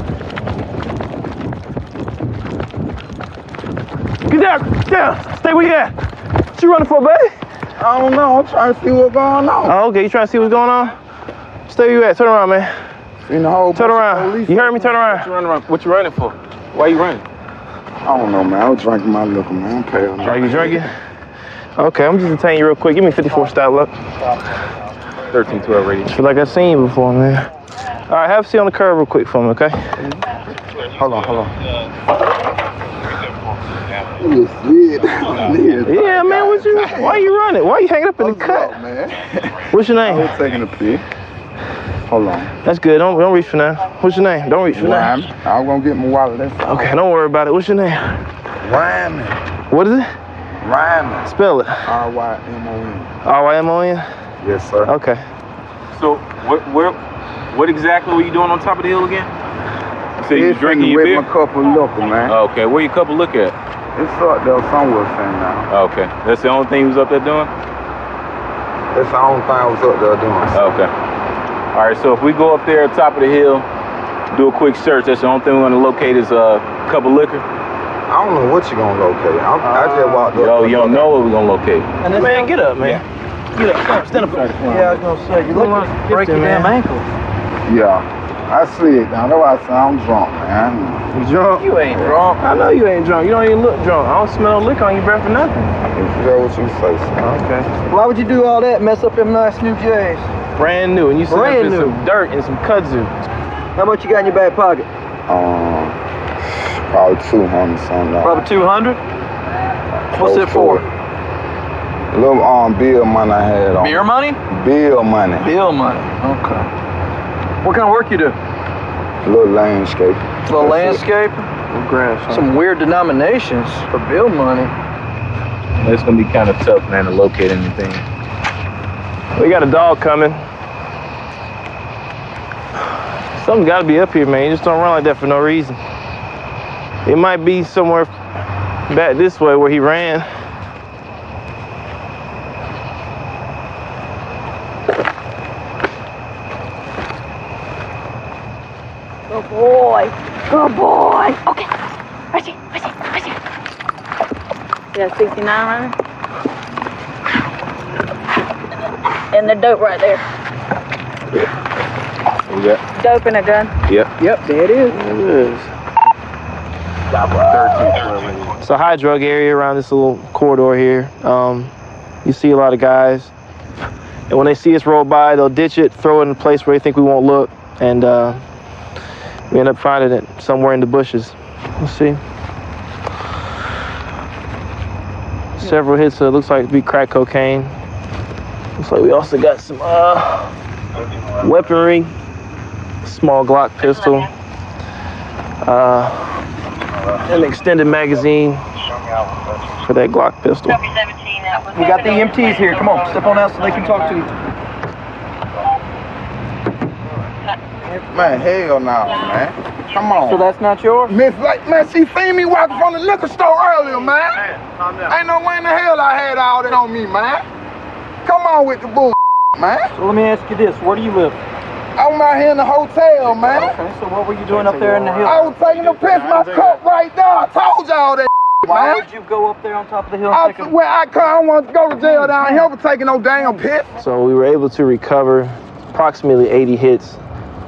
Get down. Stay where you at. What you running for, baby? I don't know. I'm trying to see what's going on. Oh, okay. You trying to see what's going on? Stay where you at. Turn around, man. In the whole Turn around. You heard me? Turn around. What you running for? Why you running? I don't know, man. I was drinking my liquor, man. I'm pale. Are you drinking? Okay, I'm just detaining you real quick. Give me 54 style look. 1312 radio. Feel like I've seen you before, man. All right, have a seat on the curb real quick for me, okay? Hold on. Yeah, man, why you running? Why you hanging up in the cut? Up, man? What's your name? I was taking a pee. Hold on. That's good. Don't reach for nothing. What's your name? Don't reach for nothing. I'm gonna get my wallet. Okay, don't worry about it. What's your name? Ryman. What is it? Ryman. Spell it. R-Y-M-O-N. R-Y-M-O-N? Yes, sir. Okay. So what exactly were you doing on top of the hill again? You said you was drinking your beer? With my cup of liquor, man. Oh, okay, where your cup of liquor at? It's up there somewhere, now. Oh, okay, that's the only thing you was up there doing? That's the only thing I was up there doing. Okay. All right, so if we go up there at the top of the hill, do a quick search, that's the only thing we're gonna locate is a cup of liquor? I don't know what you're gonna locate. I just walked up. Yo, you don't know what we're gonna locate. Man, get up, man. Get up. Come on, stand up. Yeah, I was gonna say, you look like you break your damn ankle. Yeah, I see it now. That's why I say I'm drunk, man. You drunk? You ain't drunk. I know you ain't drunk. You don't even look drunk. I don't smell no liquor on your breath or nothing. That's what you say, son. Okay. Why would you do all that? Mess up them nice new J's. Brand new, and you sit up in some dirt and some kudzu. How much you got in your back pocket? Probably 200 something. Probably 200? What's it for? A little bill money I had on. Beer money? Bill money. Bill money. Okay. What kind of work you do? A little landscape. A little landscape? Grass. Some weird denominations for bill money. It's gonna be kind of tough, man, to locate anything. We got a dog coming. Something's gotta be up here, man. You just don't run like that for no reason. It might be somewhere back this way where he ran. Good boy. Good boy. Okay. Where's he? Yeah, 69 running. And the dope right there. What we got? Dope and a gun. Yep, there it is. It is. It's a high drug area around this little corridor here. You see a lot of guys, and when they see us roll by, they'll ditch it, throw it in a place where they think we won't look, and we end up finding it somewhere in the bushes. Let's see. Several hits. Looks like to be crack cocaine. Looks like we also got some weaponry, small Glock pistol, an extended magazine for that Glock pistol. We got the EMTs here. Come on, step on out so they can talk to you. Man, hell no, man. Come on. So that's not yours? Man, she seen me walking from the liquor store earlier, man. Ain't no way in the hell I had all that on me, man. Come on with the bull, man. So let me ask you this. Where do you live? I'm out here in the hotel, man. Okay, so what were you doing up there in the hill? I was taking a piss my cup right there. I told y'all that, Why man. would you go up there on top of the hill? I swear I don't want to go to jail down here for taking no damn piss. So we were able to recover approximately 80 hits,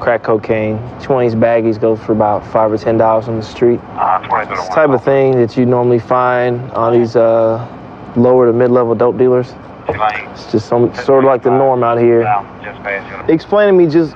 crack cocaine. 20s baggies go for about $5 or $10 on the street. It's the type of thing that you normally find on these lower to mid-level dope dealers. It's just sort of like the norm out here. Explain to me just,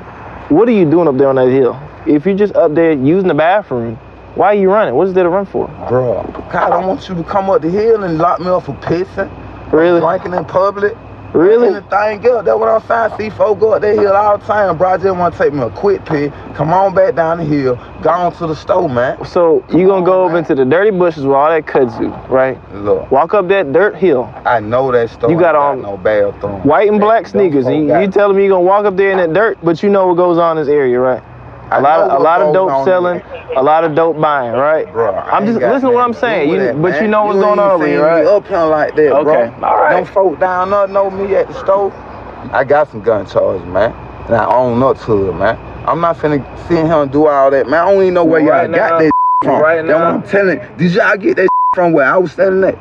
what are you doing up there on that hill? If you're just up there using the bathroom, why are you running? What is there to run for? Bro, God, I want you to come up the hill and lock me up for pissing. Really? Drinking in public. Really? Anything else. That's what I'm saying. See folks go up that hill all the time, bro. I just want to take me a quick pick. Come on back down the hill. Go on to the store, man. So you gonna go over into the dirty bushes where all that kudzu, right? Look. Walk up that dirt hill. I know that store. You got on no bathroom. white and black sneakers. And you telling me you gonna walk up there in that dirt, but you know what goes on in this area, right? A lot of dope selling, a lot of dope buying, right? Bro, I'm just listen to what I'm saying. But you know what's going on over here, right? Up here like that, okay, bro. all right. Them folk down there know me at the store. I got some gun charges, man. And I own up to it, man. I'm not finna sit here and do all that, man. I don't even know where y'all got that from. That's what I'm telling you. Did y'all get that from where I was standing at?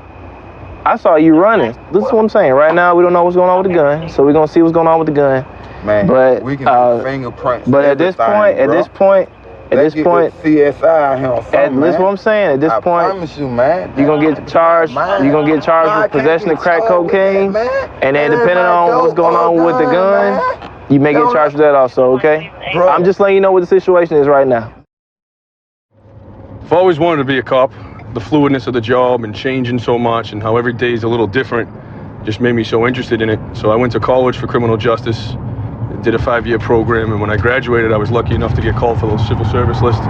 I saw you running. This is what I'm saying. Right now, we don't know what's going on with the gun, so we're gonna see what's going on with the gun. Man, but we can do fingerprints. But at this point, CSI here on something, listen what I'm saying. At this point, I promise you, man. You're gonna get charged. You're gonna get charged with possession of crack cocaine, and then depending on what's going on with the gun, you may get charged with that also. Okay? I'm just letting you know what the situation is right now. I've always wanted to be a cop. The fluidness of the job and changing so much, and how every day is a little different, just made me so interested in it. So I went to college for criminal justice. Did a 5-year program, and when I graduated, I was lucky enough to get called for the civil service list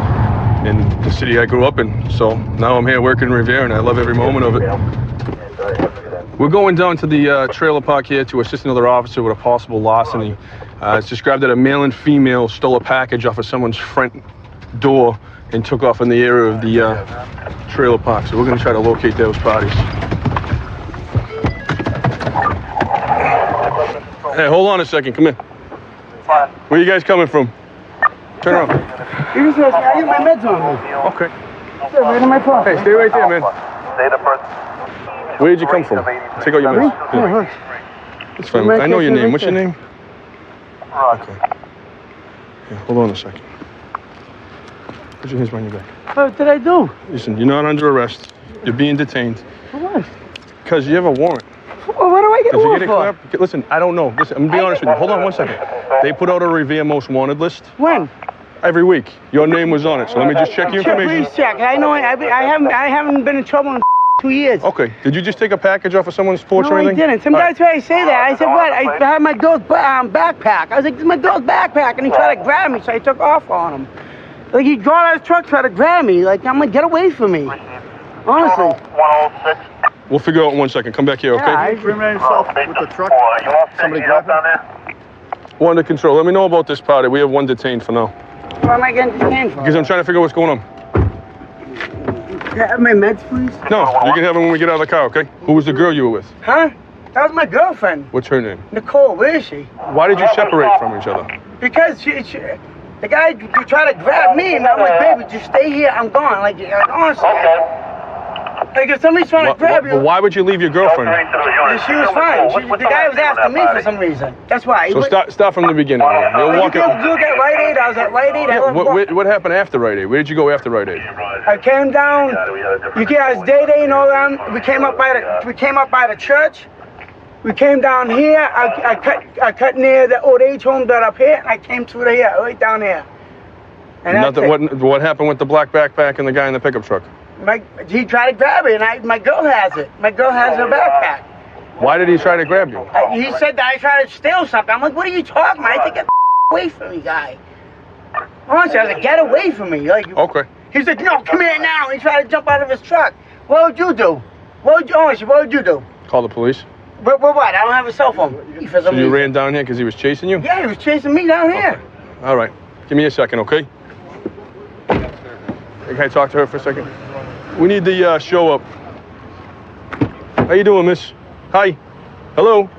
in the city I grew up in. So now I'm here working in Revere, and I love every moment of it. We're going down to the trailer park here to assist another officer with a possible larceny. It's described that a male and female stole a package off of someone's front door and took off in the area of the trailer park. So we're going to try to locate those parties. Hey, hold on a second. Come in. Where you guys coming from? Turn around. You just I get my meds on me. Okay. Stay right in my pocket. Hey, stay right there, man. Where did you come from? Take out your meds. Yeah. It's fine. I know your name. What's your name? Okay. Yeah, hold on a second. Put your hands behind your back. What did I do? Listen, you're not under arrest. You're being detained. For what? Because you have a warrant. Well, what do I get a warrant for? Listen, I don't know. Listen, I'm gonna be honest with you. Hold on 1 second. They put out a Revere Most Wanted list. When? Every week. Your name was on it. So let me just check your information. Please check. I know I haven't been in trouble in 2 years. Okay. Did you just take a package off of someone's porch or anything? No, I didn't. Some guy tried to say that. I said, what? I had my girl's backpack. I was like, this is my girl's backpack. And he tried to grab me, so I took off on him. Like, he got out of his truck, tried to grab me. Like, I'm like, get away from me. Honestly. 106. We'll figure out in 1 second. Come back here, okay? Yeah, I incriminate himself with the truck. Somebody grab him. One under control. Let me know about this party. We have one detained for now. Why am I getting detained for? Because I'm trying to figure out what's going on. Can I have my meds, please? No, you can have them when we get out of the car, okay? Who was the girl you were with? Huh? That was my girlfriend. What's her name? Nicole, where is she? Why did you separate from each other? Because the guy tried to grab me, and I'm like, baby, just stay here. I'm gone. Like honestly. Like if somebody's trying to grab you. But why would you leave your girlfriend? She was fine. The guy was after me for some reason. That's why. So start from the beginning. You're walking. You get Rite Aid. I was at Rite Aid. What happened after Rite Aid? Where did you go after Rite Aid? I came down. I was day and all around. We came up by the church. We came down here. I cut near the old age home that up here. And I came through here, right down here. And what happened with the black backpack and the guy in the pickup truck? He tried to grab it, and my girl has it. My girl has her backpack. Why did he try to grab you? He said that I tried to steal something. I'm like, what are you talking about? I said, get away from me, guy. Honestly, I was like, get away from me. Like, okay. He's like, no, come here now. He tried to jump out of his truck. What would you do? What would you do? Call the police. But what? I don't have a cell phone. So you ran down here because he was chasing you? Yeah, he was chasing me down here. Okay. All right. Give me a second, okay? Can I talk to her for a second? We need the show up. How you doing, miss? Hi. Hello.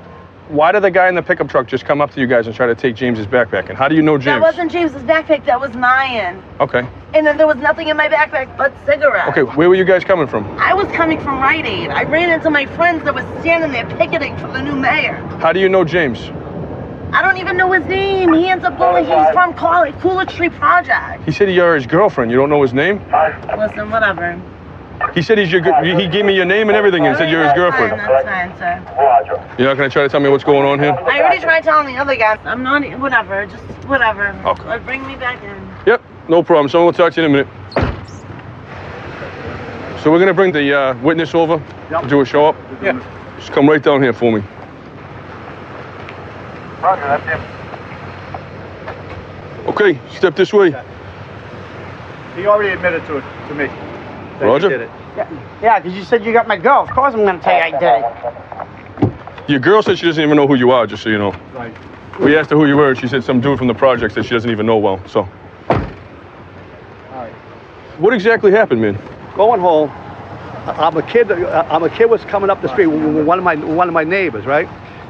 Why did the guy in the pickup truck just come up to you guys and try to take James's backpack? And how do you know James? That wasn't James's backpack, that was mine. Okay. And then there was nothing in my backpack but cigarettes. Okay, where were you guys coming from? I was coming from Rite Aid. I ran into my friends that was standing there picketing for the new mayor. How do you know James? I don't even know his name. He ends up going, he's from Cooler Tree Project. He said you're his girlfriend. You don't know his name? Listen, whatever. He said he gave me your name and everything and said you're his girlfriend. That's fine, sir. You're not going to try to tell me what's going on here? I already tried telling the other guys. I'm not, whatever, just whatever. Okay. Bring me back in. Yep, no problem. Someone will talk to you in a minute. So we're gonna bring the witness over to do a show up. Yeah. Just come right down here for me. Roger, that's him. Okay, step this way. He already admitted to it, to me. that Roger. you did it. Yeah, because you said you got my girl. Of course I'm going to tell you I did it. Your girl said she doesn't even know who you are, just so you know. Right. We asked her who you were, and she said some dude from the projects that she doesn't even know well, so. All right. What exactly happened, man? Going home, I'm a kid was coming up the street with one of my neighbors, right?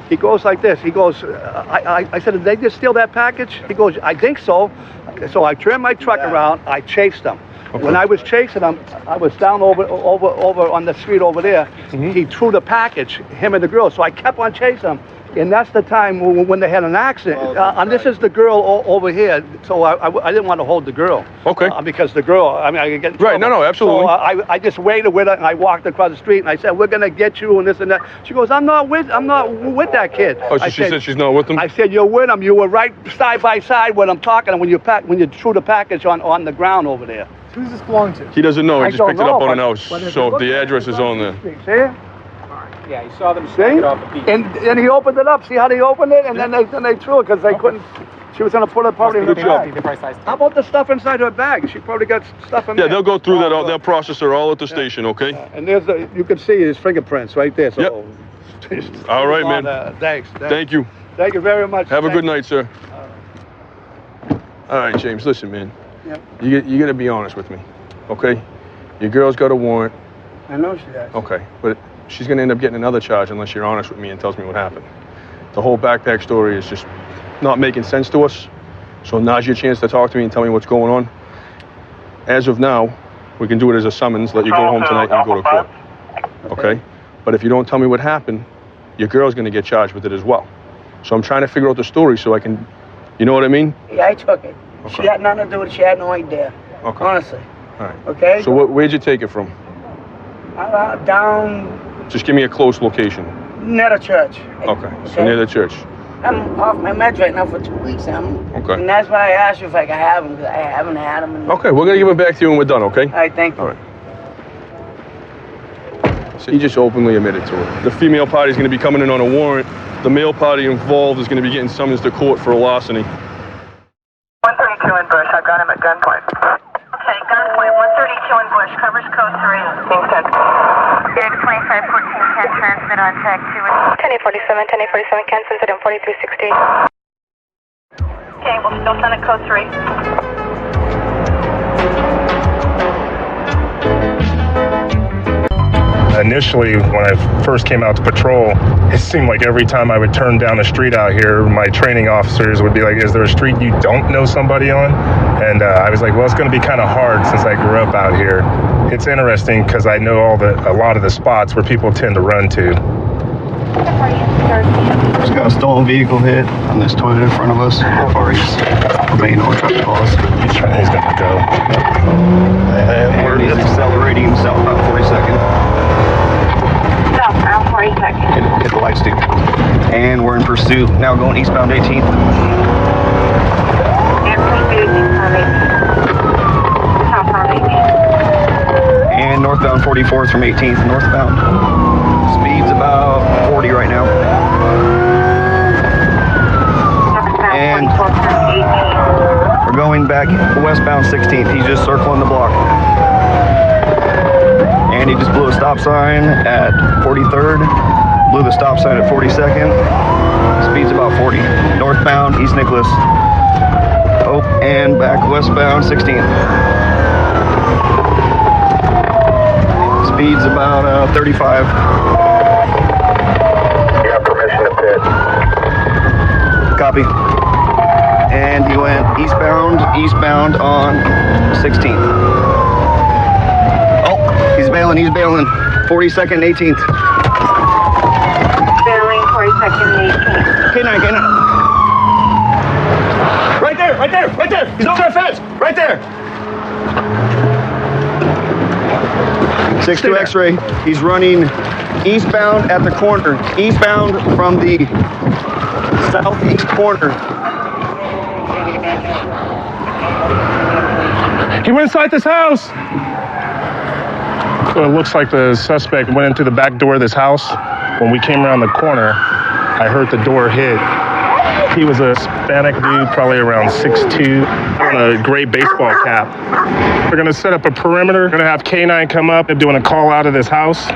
He goes like this. He goes, I said, did they just steal that package? He goes, I think so. So I turned my truck around. I chased them. Okay. When I was chasing him, I was down over on the street over there. Mm-hmm. He threw the package, him and the girl. So I kept on chasing him. And that's the time when they had an accident. And this is the girl over here. So I didn't want to hold the girl. Okay. Because the girl, I mean, I could get in Right, trouble. no, absolutely. So I just waited with her and I walked across the street and I said, we're going to get you and this and that. She goes, I'm not with that kid. Oh, so she said she's not with him? I said, you're with him. You were right side by side when I'm talking when you threw the package on the ground over there. Who's this belong to? He doesn't know. He I just don't picked it up know, on an but- house. but if So you look the at it, address is on there. See? Yeah, you saw them See? stack it off the beach. And he opened it up. See how they opened it? And then they threw it because they couldn't. She was going to put it probably in the bag. How about the stuff inside her bag? She probably got stuff in there. Yeah, they'll go through that. They'll process her all at the station, okay? And you can see his fingerprints right there. So All right, man. Thanks. Thank you. Thank you very much. Have a good night, sir. All right, James, listen, man. Yep. You got to be honest with me, okay? Your girl's got a warrant. I know she does. Okay, but she's going to end up getting another charge unless you're honest with me and tells me what happened. The whole backpack story is just not making sense to us. So now's your chance to talk to me and tell me what's going on. As of now, we can do it as a summons, let you go home tonight and go to court. Okay? But if you don't tell me what happened, your girl's going to get charged with it as well. So I'm trying to figure out the story so I can, you know what I mean? Yeah, I took it. Okay. She had nothing to do with it. She had no idea. Okay. Honestly. All right. Okay? So where'd you take it from? Down Just give me a close location. near the church. Okay. So near the church. I'm off my meds right now for 2 weeks. Okay. And that's why I asked you if I could have them, because I haven't had them. Okay, we're going to give it back to you when we're done, okay? All right, thank you. All right. So he just openly admitted to it. The female party is going to be coming in on a warrant. The male party involved is going to be getting summoned to court for a larceny. 132 in Bush. I've got him at gunpoint. Okay, gunpoint. 132 in Bush. Covers code 3. Being sent. Big 2514 can transmit on tag 2. 1047, 1047 can send it in 4360. Okay, we'll still send it code 3. Initially, when I first came out to patrol, it seemed like every time I would turn down a street out here, my training officers would be like, is there a street you don't know somebody on? And I was like, well, it's going to be kind of hard since I grew up out here. It's interesting because I know a lot of the spots where people tend to run to. Just got a stolen vehicle hit on this toilet in front of us. Or he's obeying all traffic laws. He's gonna go. And he's accelerating himself about 42nd. Stop, around 42nd. Hit the lights, dude. And we're in pursuit. Now going eastbound 18th. And northbound 44th from 18th northbound. Speed's about 40 right now. And we're going back westbound 16th. He's just circling the block. And he just blew a stop sign at 43rd. Blew the stop sign at 42nd. Speed's about 40. Northbound East Nicholas. Oh, and back westbound 16th. Speed's about 35. You have permission to pit. Copy. And he went eastbound on 16th. Oh, he's bailing. 42nd, 18th. Bailing 42nd, 18th. K9. Right there. He's over that fence. Right there. 6-2 X-ray. He's running eastbound at the corner. Eastbound from the southeast corner. He went inside this house. Well, it looks like the suspect went into the back door of this house. When we came around the corner, I heard the door hit. He was a Hispanic dude, probably around 6'2", on a gray baseball cap. We're gonna set up a perimeter. We're gonna have K9 come up and doing a call out of this house,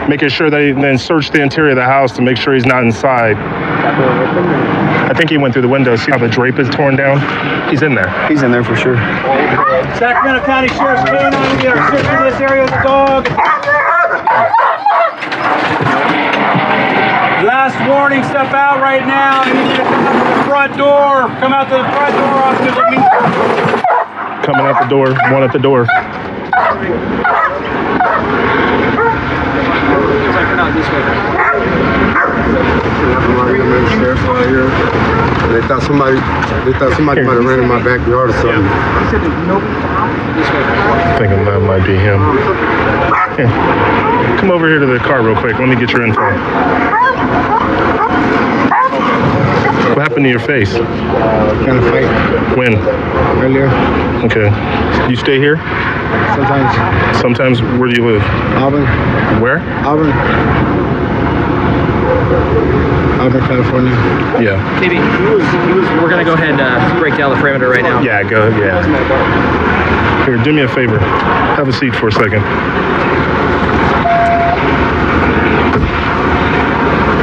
making sure they then search the interior of the house to make sure he's not inside. I think he went through the window. See how the drape is torn down? He's in there. He's in there for sure. Sacramento County Sheriff's K9, we are searching this area with the dog. Last warning, step out right now. I need you to come out to the front door. Come out to the front door, officers. Let me... Coming out the door, one at the door. They thought somebody might have ran in my backyard or something. I think that might be him. Here. Come over here to the car real quick. Let me get your info. What happened to your face? Kind of fight. When? Earlier. Okay. You stay here? Sometimes. Sometimes. Where do you live? Auburn. Where? Auburn, California. Yeah. KB, we're gonna go ahead and break down the perimeter right now. Yeah, go. Yeah. Here, do me a favor. Have a seat for a second.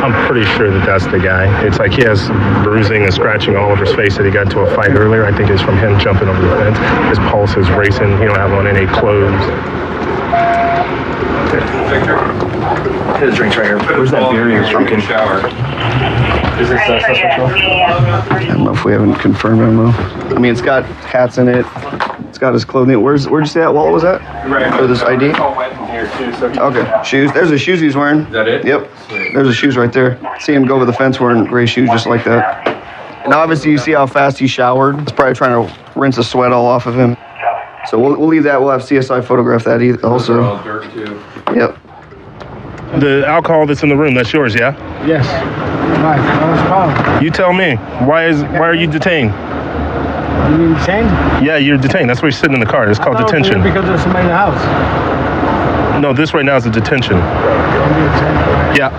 I'm pretty sure that that's the guy. It's like he has bruising and scratching all over his face that he got into a fight earlier. I think it's from him jumping over the fence. His pulse is racing. He don't have on any clothes. His drink's right here. Where's that beer he was drinking? Shower. Is this suspect? I don't know if we haven't confirmed him though. I mean, it's got hats in it. It's got his clothing. Where'd you say that wallet was at? Right. For this ID? Okay. Shoes. There's the shoes he's wearing. Is that it? Yep. There's the shoes right there. See him go over the fence wearing gray shoes just like that. And obviously you see how fast he showered. He's probably trying to rinse the sweat all off of him. So we'll leave that. We'll have CSI photograph that also. All dirt too. Yep. The alcohol that's in the room, that's yours, yeah? Yes. Why? What's the problem? You tell me. Why are you detained? You mean detained? Yeah, you're detained. That's why you're sitting in the car. It's called detention. Because there's somebody in the house. No, this right now is a detention. Yeah.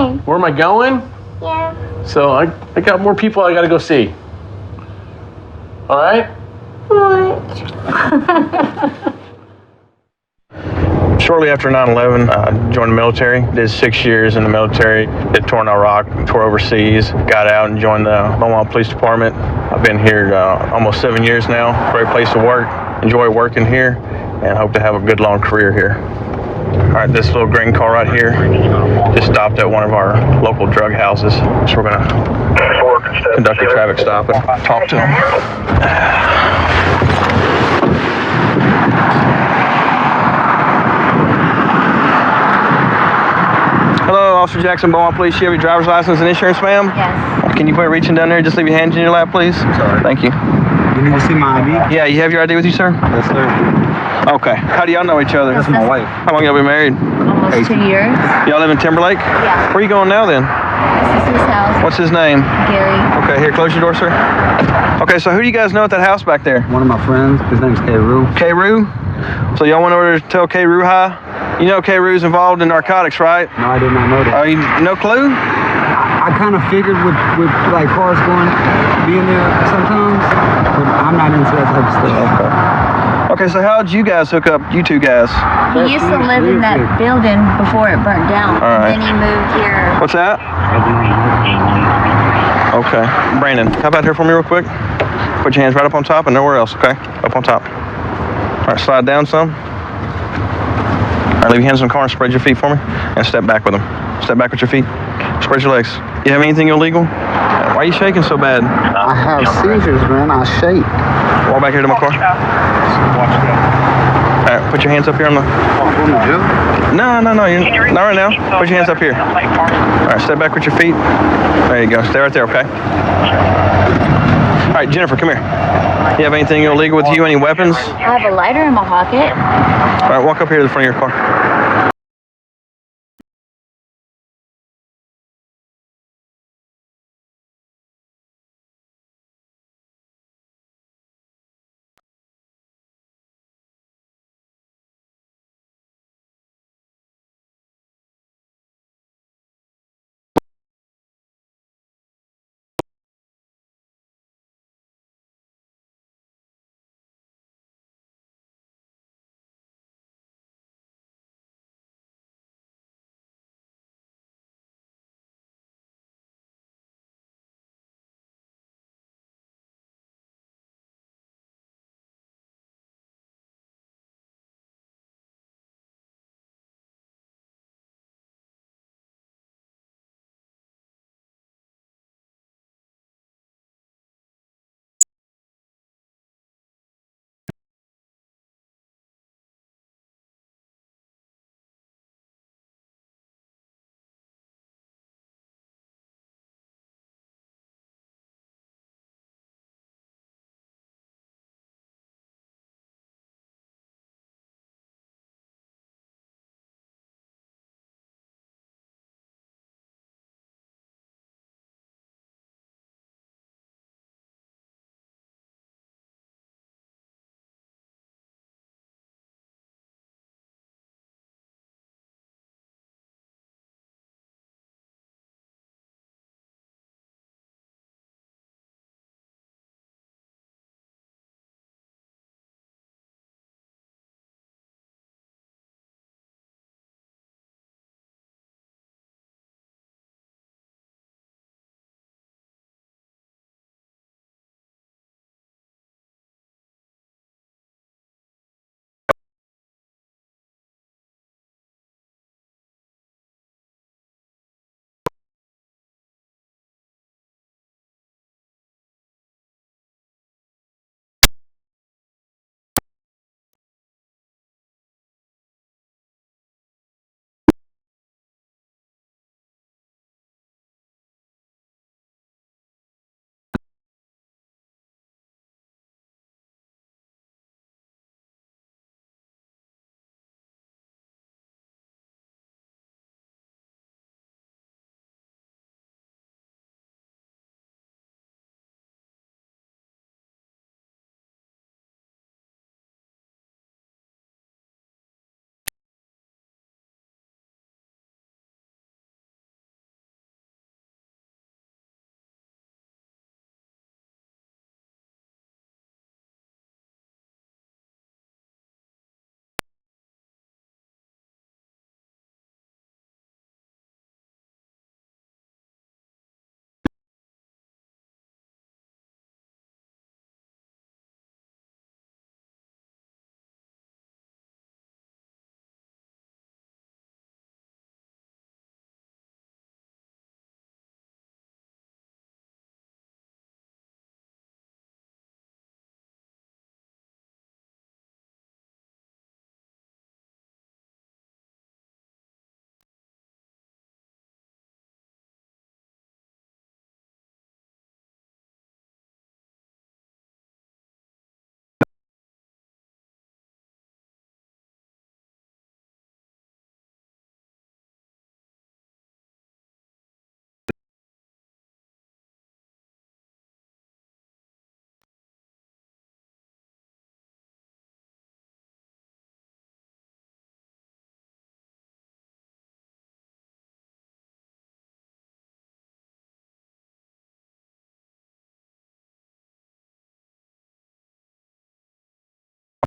going? Where am I going? Yeah. So I got more people I gotta go see. All right? What? Shortly after 9/11, I joined the military. Did 6 years in the military. Did tour in Iraq, tour overseas. Got out and joined the Beaumont Police Department. I've been here almost 7 years now. Great place to work. Enjoy working here, and hope to have a good long career here. All right, this little green car right here just stopped at one of our local drug houses. So we're gonna conduct a traffic stop and talk to them. Hello, Officer Jackson, Beaumont Police. You have your driver's license and insurance, ma'am? Yes. Can you quit reaching down there? Just leave your hands in your lap, please. Sorry. Thank you. You need to see my ID? Yeah, you have your ID with you, sir? Yes, sir. Okay. How do y'all know each other? That's my wife. How long y'all been married? Almost 2 years. Y'all live in Timberlake? Yeah. Where you going now then? This is his house. What's his name? Gary. Okay, here, close your door, sir. Okay, so who do you guys know at that house back there? One of my friends. His name's K. Roo. K. Roo? So y'all went over to tell K. Roo hi? You know K. Roo's involved in narcotics, right? No, I did not know that. Oh, you no clue? I kind of figured with like cars being there sometimes, but I'm not into that type of stuff. Okay, so how'd you guys hook up, you two guys? He used to live in that building before it burnt down. All right. Then he moved here. What's that? Okay. Brandon, how about here for me real quick? Put your hands right up on top and nowhere else, okay? Up on top. All right, slide down some. All right, leave your hands in the car and spread your feet for me. And step back with them. Step back with your feet. Spread your legs. You have anything illegal? Why are you shaking so bad? I have seizures, man. I shake. Walk back here to my car. All right, put your hands up here on the... No, you're not right now. Put your hands up here. All right, step back with your feet. There you go. Stay right there, okay? All right, Jennifer, come here. You have anything illegal with you? Any weapons? I have a lighter in my pocket. All right, walk up here to the front of your car.